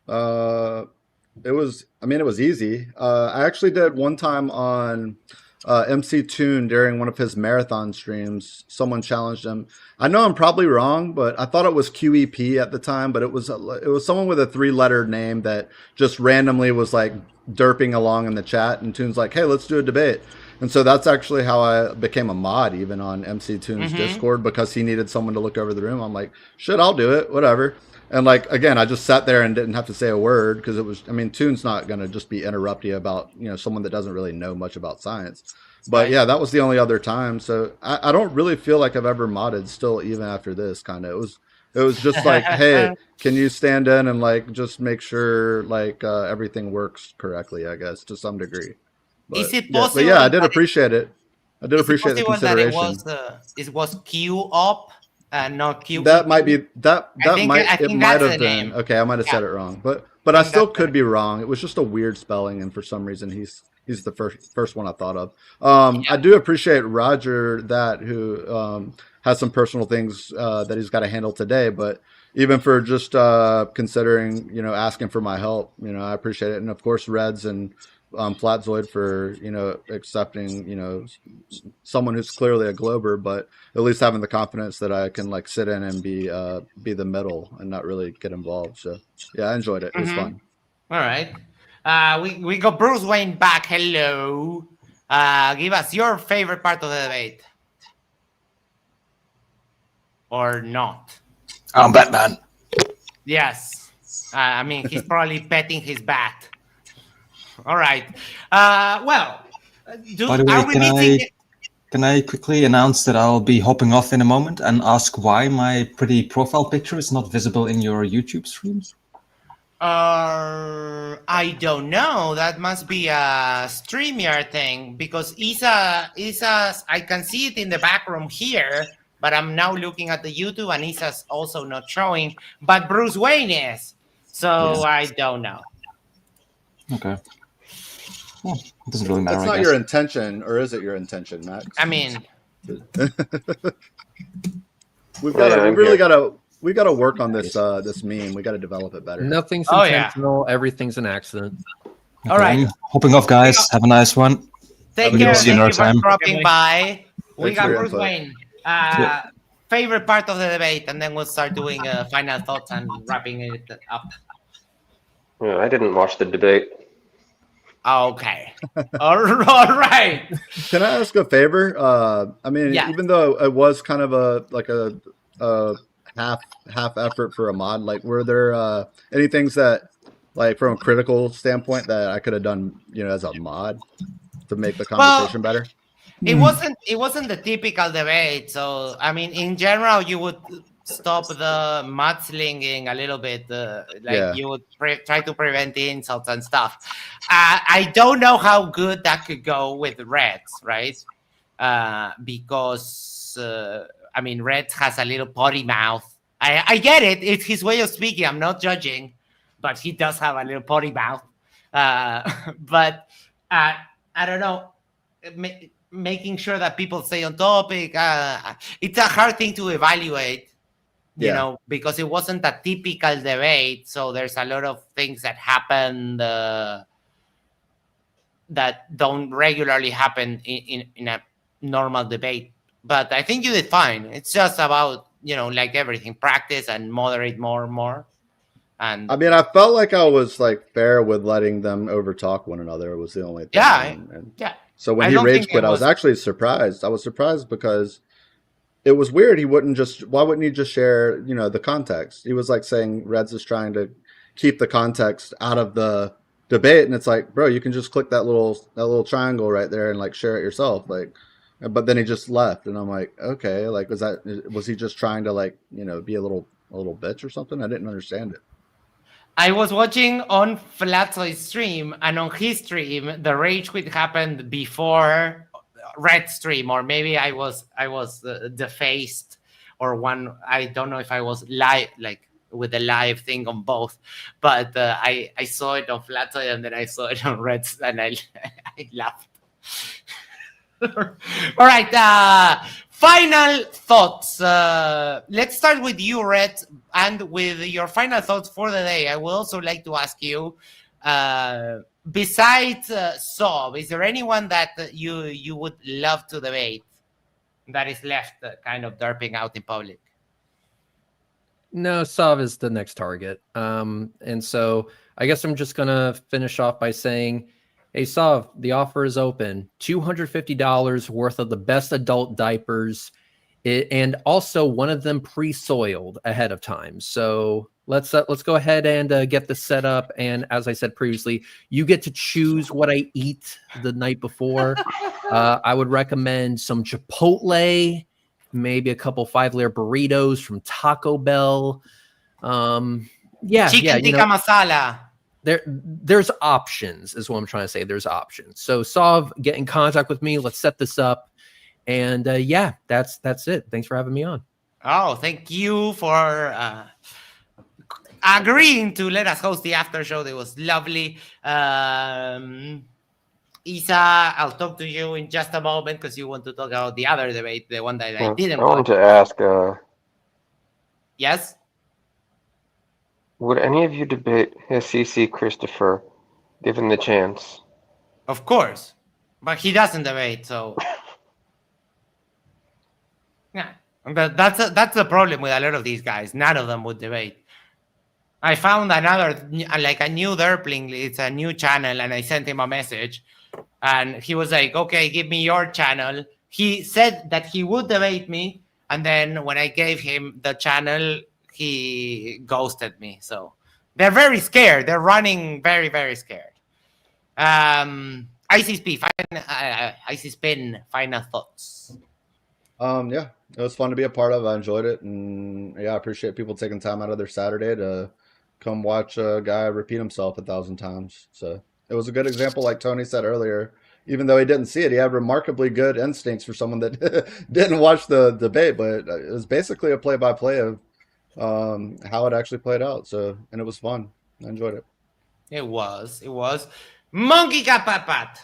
that? It was easy. I actually did one time on MC Toon during one of his marathon streams. Someone challenged him. I know I'm probably wrong, but I thought it was QEP at the time, but it was someone with a 3-letter name that just randomly was like derping along in the chat, and Toon's like, "Hey, let's do a debate." And so that's actually how I became a mod even on MC Toon's Discord, because he needed someone to look over the room. I'm like, "Shit, I'll do it, whatever." And like, again, I just sat there and didn't have to say a word because Toon's not going to just be interrupting about, someone that doesn't really know much about science. But yeah, that was the only other time. So I don't really feel like I've ever modded still, even after this kind of. It was just like, "Hey, can you stand in and like just make sure like everything works correctly?" I guess to some degree. But, is it possible? But yeah, I did appreciate it. I did appreciate the consideration. That it was Q up and not Q. That might be that might have been name. Okay. I might have said it wrong, but I still could be wrong. It was just a weird spelling, and for some reason he's the first one I thought of. I do appreciate Roger who has some personal things that he's got to handle today, but even for just considering, asking for my help, I appreciate it. And of course, Reds and Fkatzoid for, accepting, someone who's clearly a Glober, but at least having the confidence that I can like sit in and be the middle and not really get involved. So yeah, I enjoyed it. It was fun. All right. We got Bruce Wayne back. Hello. Give us your favorite part of the debate. Or not. I'm Batman. Yes. He's probably petting his bat. All right. Well, by the way, can I quickly announce that I'll be hopping off in a moment and ask why my pretty profile picture is not visible in your YouTube streams? I don't know. That must be a StreamYard thing because Isa's I can see it in the back room here, but I'm now looking at the YouTube and Isa's also not showing, but Bruce Wayne is. So I don't know. Okay. Well, it doesn't really matter. That's not your intention, or is it your intention, Max? We got to work on this this meme. We got to develop it better. Nothing's intentional. Everything's an accident. Okay. All right. Hopping off, guys. Have a nice one. Take care. Thank you for dropping by. We got Bruce Wayne. Favorite part of the debate, and then we'll start doing final thoughts and wrapping it up. Yeah, I didn't watch the debate. Okay. All right. Can I ask a favor? I mean, Yeah. even though it was kind of a half effort for a mod, like were there any things that, like from a critical standpoint, that I could have done, as a mod to make the conversation better? It wasn't the typical debate. So I mean, in general, you would stop the mudslinging a little bit. You would try to prevent insults and stuff. I don't know how good that could go with Reds, right? Because I mean, Reds has a little potty mouth. I get it. It's his way of speaking. I'm not judging, but he does have a little potty mouth. But I don't know. Making sure that people stay on topic. It's a hard thing to evaluate, because it wasn't a typical debate. So there's a lot of things that happen that don't regularly happen in a normal debate. But I think you did fine. It's just about, like everything, practice and moderate more and more. And I mean, I felt like I was like fair with letting them overtalk one another. It was the only thing. Yeah. So when he rage quit, I was actually surprised. I was surprised because it was weird. Why wouldn't he just share, the context? He was like saying Reds is trying to keep the context out of the debate. And it's like, bro, you can just click that little triangle right there and like share it yourself. Like, but then he just left. And I'm like, okay, like, was he just trying to like, be a little bitch or something? I didn't understand it. I was watching on Fkatzoid's stream, and on his stream, the rage quit happened before Red stream, or maybe I was defaced, or one. I don't know if I was live, like with the live thing on both, but I saw it on Fkatzoid and then I saw it on Reds, and I laughed. All right. Final thoughts. Let's start with you, Red, and with your final thoughts for the day. I would also like to ask you, besides Sob, is there anyone that you would love to debate that is left kind of derping out in public? No, Sob is the next target. And so I guess I'm just going to finish off by saying, hey, Sav, the offer is open. $250 worth of the best adult diapers, and also one of them pre-soiled ahead of time. So let's go ahead and get this set up. And as I said previously, you get to choose what I eat the night before. I would recommend some Chipotle, maybe a couple 5-layer burritos from Taco Bell. Chicken tikka masala. There's options, is what I'm trying to say. There's options. So Sav, get in contact with me. Let's set this up. And that's it. Thanks for having me on. Oh, thank you for agreeing to let us host the after show. That was lovely. Isa, I'll talk to you in just a moment because you want to talk about the other debate, the one that I didn't. I wanted to ask. Yes. Would any of you debate CC Christopher, given the chance? Of course, but he doesn't debate, so yeah. That's the problem with a lot of these guys. None of them would debate. I found a new derpling. It's a new channel, and I sent him a message, and he was like, "Okay, give me your channel." He said that he would debate me, and then when I gave him the channel, he ghosted me. So they're very scared. They're running very, very scared. IC Spin, final thoughts. Yeah, it was fun to be a part of. I enjoyed it. And yeah, I appreciate people taking time out of their Saturday to come watch a guy repeat himself 1,000 times. So it was a good example, like Tony said earlier. Even though he didn't see it, he had remarkably good instincts for someone that didn't watch the debate. But it was basically a play-by-play of how it actually played out. So, and it was fun. I enjoyed it. It was Monkey Kapapat.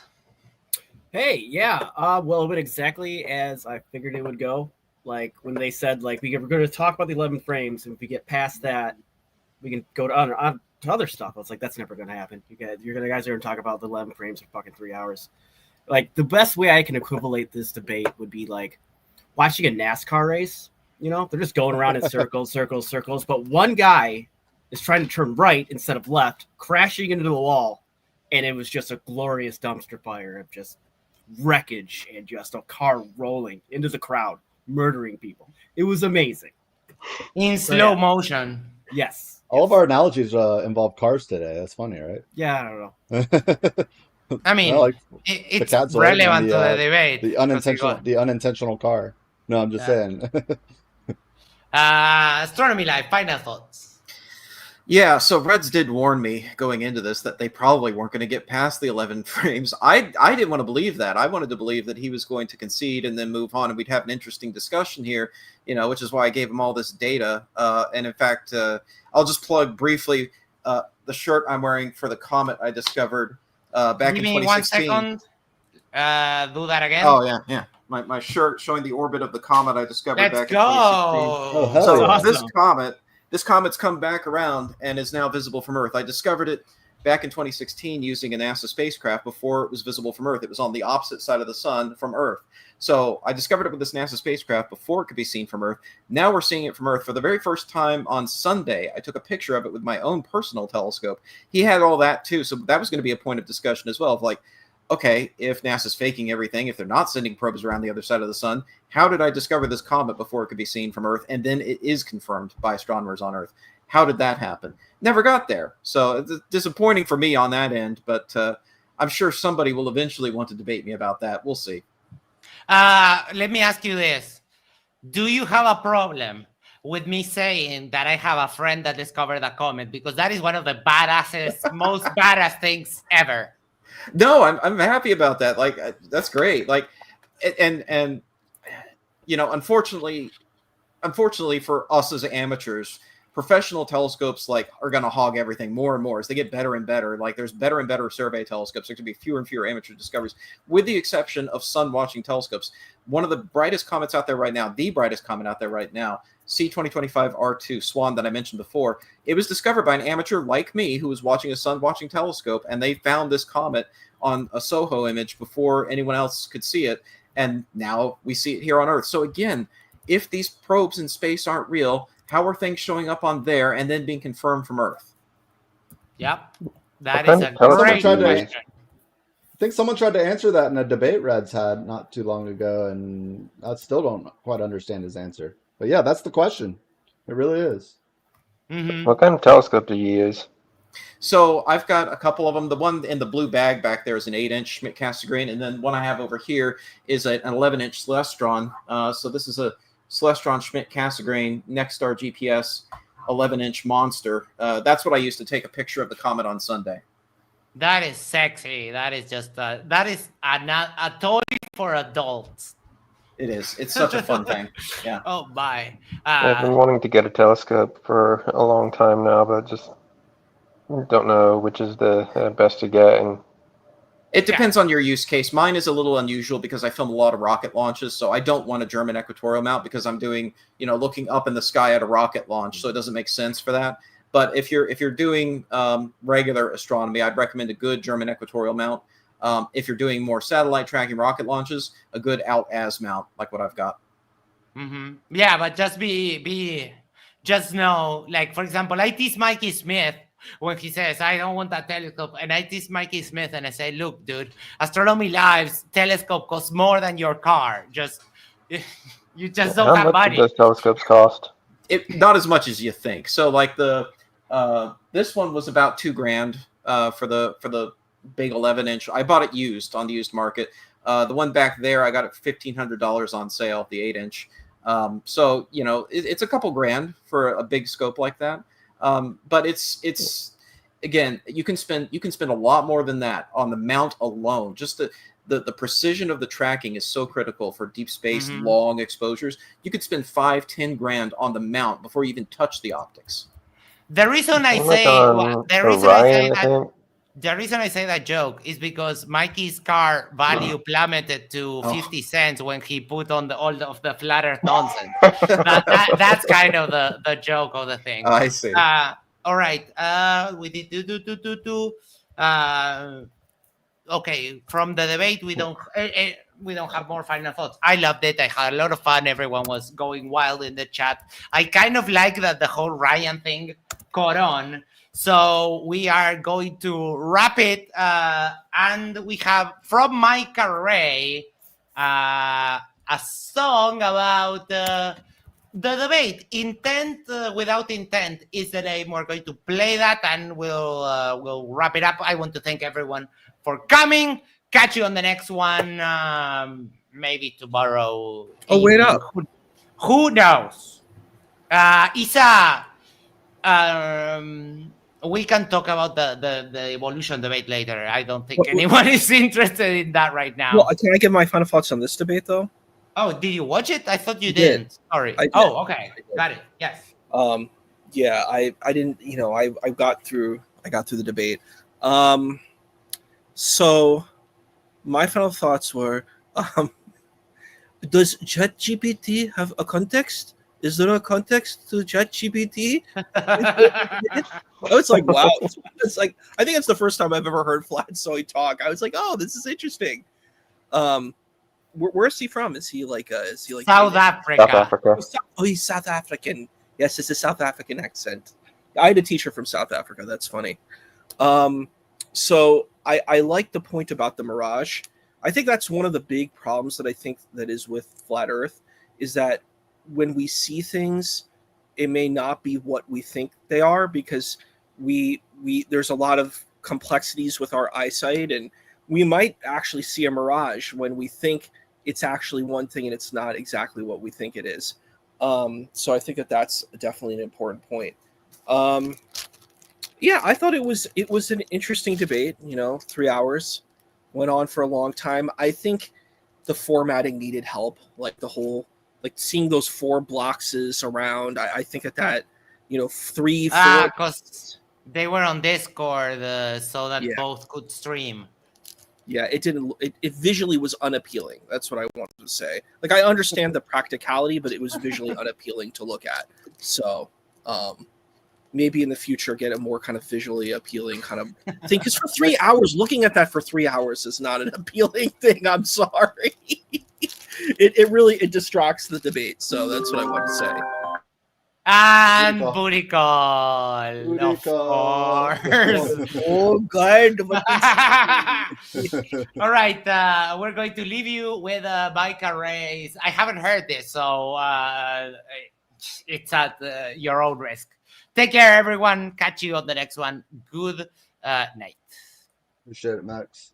Hey, yeah. Well, it went exactly as I figured it would go. Like when they said, like, we're going to talk about the 11 frames, and if we get past that, we can go to other stuff. I was like, that's never going to happen. You guys are going to talk about the 11 frames for fucking 3 hours. Like, the best way I can equivalent this debate would be like watching a NASCAR race. You know, they're just going around in circles, but one guy is trying to turn right instead of left, crashing into the wall, and it was just a glorious dumpster fire of just wreckage and just a car rolling into the crowd, murdering people. It was amazing. In slow motion. Yes. All of our analogies involve cars today. That's funny, right? Yeah, I don't know. I mean, like it's Fkatzoid relevant and to the debate. The unintentional car. No, I'm just saying. Astronomy Live, final thoughts. Yeah, so Reds did warn me going into this that they probably weren't going to get past the 11 frames. I didn't want to believe that. I wanted to believe that he was going to concede and then move on, and we'd have an interesting discussion here, which is why I gave him all this data. And in fact, I'll just plug briefly the shirt I'm wearing for the comet I discovered back in 2016. Give me 1 second. Do that again. Oh, yeah. My shirt showing the orbit of the comet I discovered back in 2016. Oh, hell so yeah. Awesome. This comet's come back around and is now visible from Earth. I discovered it back in 2016 using a NASA spacecraft before it was visible from Earth. It was on the opposite side of the sun from Earth. So I discovered it with this NASA spacecraft before it could be seen from Earth. Now we're seeing it from Earth for the very first time on Sunday. I took a picture of it with my own personal telescope. He had all that too. So that was going to be a point of discussion as well of like, okay, if NASA's faking everything, if they're not sending probes around the other side of the sun, how did I discover this comet before it could be seen from Earth? And then it is confirmed by astronomers on Earth. How did that happen? Never got there. So it's disappointing for me on that end, but I'm sure somebody will eventually want to debate me about that. We'll see. Let me ask you this. Do you have a problem with me saying that I have a friend that discovered a comet? Because that is one of the most badass things ever. No, I'm happy about that. Like, that's great. Like, and unfortunately for us as amateurs, professional telescopes are going to hog everything more and more as they get better and better. Like, there's better and better survey telescopes. There could be fewer and fewer amateur discoveries, with the exception of sun watching telescopes. One of the brightest comets out there right now, the brightest comet out there right now, C2025 R2 Swan that I mentioned before, it was discovered by an amateur like me who was watching a sun watching telescope, and they found this comet on a SOHO image before anyone else could see it, and now we see it here on Earth. So again, if these probes in space aren't real, how are things showing up on there and then being confirmed from Earth? Yep, that is a great question. I think someone tried to answer that in a debate Reds had not too long ago, and I still don't quite understand his answer. But yeah, that's the question. It really is. Mm-hmm. What kind of telescope do you use? So I've got a couple of them. The one in the blue bag back there is an 8-inch Schmidt-Cassegrain, and then one I have over here is an 11-inch Celestron. So this is a Celestron Schmidt-Cassegrain Nexstar GPS 11-inch monster. That's what I used to take a picture of the comet on Sunday. That is sexy. That is just that is a toy for adults. It is. It's such a fun thing. Yeah. Oh, bye. I've been wanting to get a telescope for a long time now, but just don't know which is the best to get. And it depends on your use case. Mine is a little unusual because I film a lot of rocket launches, so I don't want a German equatorial mount because I'm doing, looking up in the sky at a rocket launch, so it doesn't make sense for that. But if you're doing regular astronomy, I'd recommend a good German equatorial mount. If you're doing more satellite tracking rocket launches, a good out-as mount like what I've got. Mm-hmm. Yeah, but just just know, like, for example, I tease Mikey Smith when he says, I don't want that telescope. And I tease Mikey Smith and I say, look, dude, Astronomy Live's telescope costs more than your car. You just don't have money. How much do those telescopes cost? Not as much as you think. So like this one was about $2,000 for the big 11-inch. I bought it used on the used market. The one back there, I got it $1,500 on sale, the 8-inch. So it's a couple grand for a big scope like that. But it's again, you can spend a lot more than that on the mount alone. Just the precision of the tracking is so critical for deep space, long exposures. You could spend $5-10 grand on the mount before you even touch the optics. The reason I say that joke is because Mikey's car value plummeted to 50 cents when he put on all of the flat earth nonsense. That's kind of the joke of the thing. I see. All right. We did okay. From the debate, we don't have more final thoughts. I loved it. I had a lot of fun. Everyone was going wild in the chat. I kind of like that the whole Ryan thing caught on. So we are going to wrap it. And we have from Mike Array a song about the debate. Intent without intent is the name. We're going to play that and we'll wrap it up. I want to thank everyone for coming. Catch you on the next one. Maybe tomorrow. Oh, wait up. Who knows? Isa, we can talk about the evolution debate later. I don't think anyone is interested in that right now. Well, can I give my final thoughts on this debate, though? Oh, did you watch it? I thought you did. didn't. Sorry. I did. Oh, okay. Got it. Yes. Yeah, I didn't, I got through the debate. So my final thoughts were, does ChatGPT have a context? Is there a context to ChatGPT? I was like, wow. It's like, I think it's the first time I've ever heard Fkatzoid talk. I was like, oh, this is interesting. Where's he from? Is he like South Africa? South Africa. Oh, he's South African. Yes, it's a South African accent. I had a teacher from South Africa. That's funny. So I like the point about the mirage. I think that's one of the big problems that I think that is with flat Earth is that when we see things, it may not be what we think they are because we there's a lot of complexities with our eyesight, and we might actually see a mirage when we think it's actually one thing and it's not exactly what we think it is. So I think that's definitely an important point. Yeah, I thought it was an interesting debate. 3 hours went on for a long time. I think the formatting needed help, like the whole, like seeing those 4 boxes around. I think that 3, 4. Because they were on Discord, so that both could stream. Yeah, it didn't. It visually was unappealing. That's what I wanted to say. Like, I understand the practicality, but it was visually unappealing to look at. So, maybe in the future get a more kind of visually appealing kind of thing. Because for 3 hours, looking at that for 3 hours is not an appealing thing. I'm sorry. It really distracts the debate. So that's what I want to say. And booty call, of course. Oh, God. All right, we're going to leave you with Mike Array's. I haven't heard this, so it's at your own risk. Take care, everyone. Catch you on the next one. Good night. Appreciate it, Max.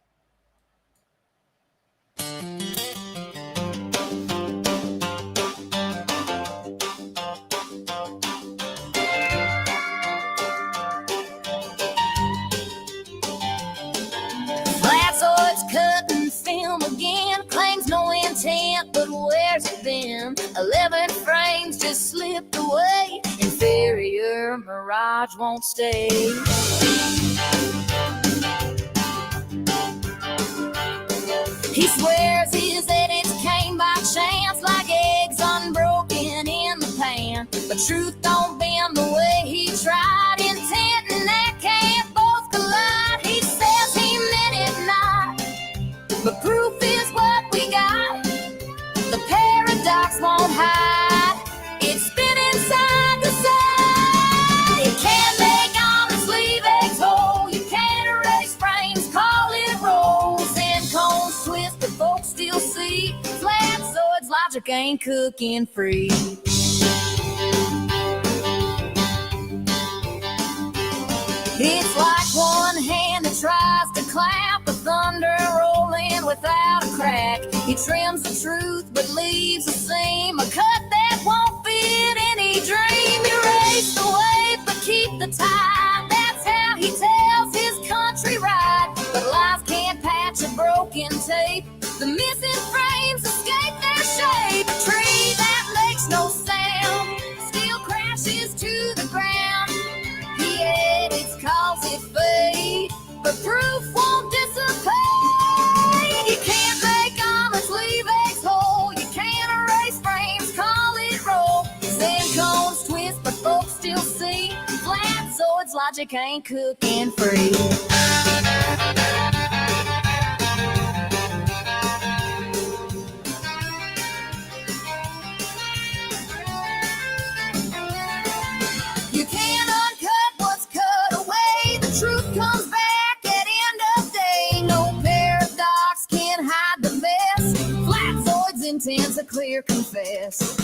Fkatzoid's cutting film again, claims no intent, but where's it been? 11 frames just slipped away. Inferior mirage won't stay. He swears his edits came by chance, like eggs unbroken in the pan. But truth don't bend the way he tried. Intent and that can't both collide. He says he meant it not, but proof is what we got. The paradox won't hide. It's been inside the side. You can't make almonds leave eggs whole. You can't erase frames, call it rolls. And cones twist, but folks still see Fkatzoid's logic ain't cooking free. It's like one hand that tries to clap, the thunder rolling without a crack. He trims the truth but leaves a seam, a cut that won't fit any dream. Erase the wave but keep the tide. That's how he tells his country right. But lies can't patch a broken tape. The missing frames escape their shape. A tree that makes no sound still crashes to the ground. He edits cause it fade, but proof won't dissipate. You can't make almonds leave eggs whole. You can't erase frames, call it roll. Sand cones twist, but folks still see Fkatzoid's logic ain't cooking free. You can't uncut clear confess.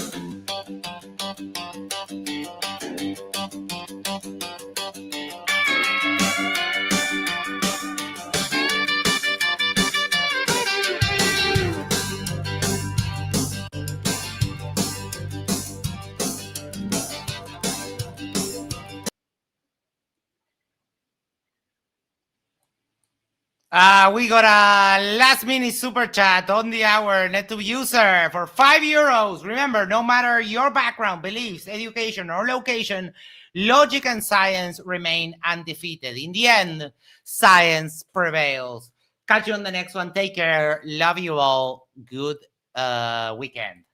We got a last minute super chat on the hour, NetTube user for €5. Remember, no matter your background, beliefs, education, or location, logic and science remain undefeated. In the end, science prevails. Catch you on the next one. Take care. Love you all. Good weekend.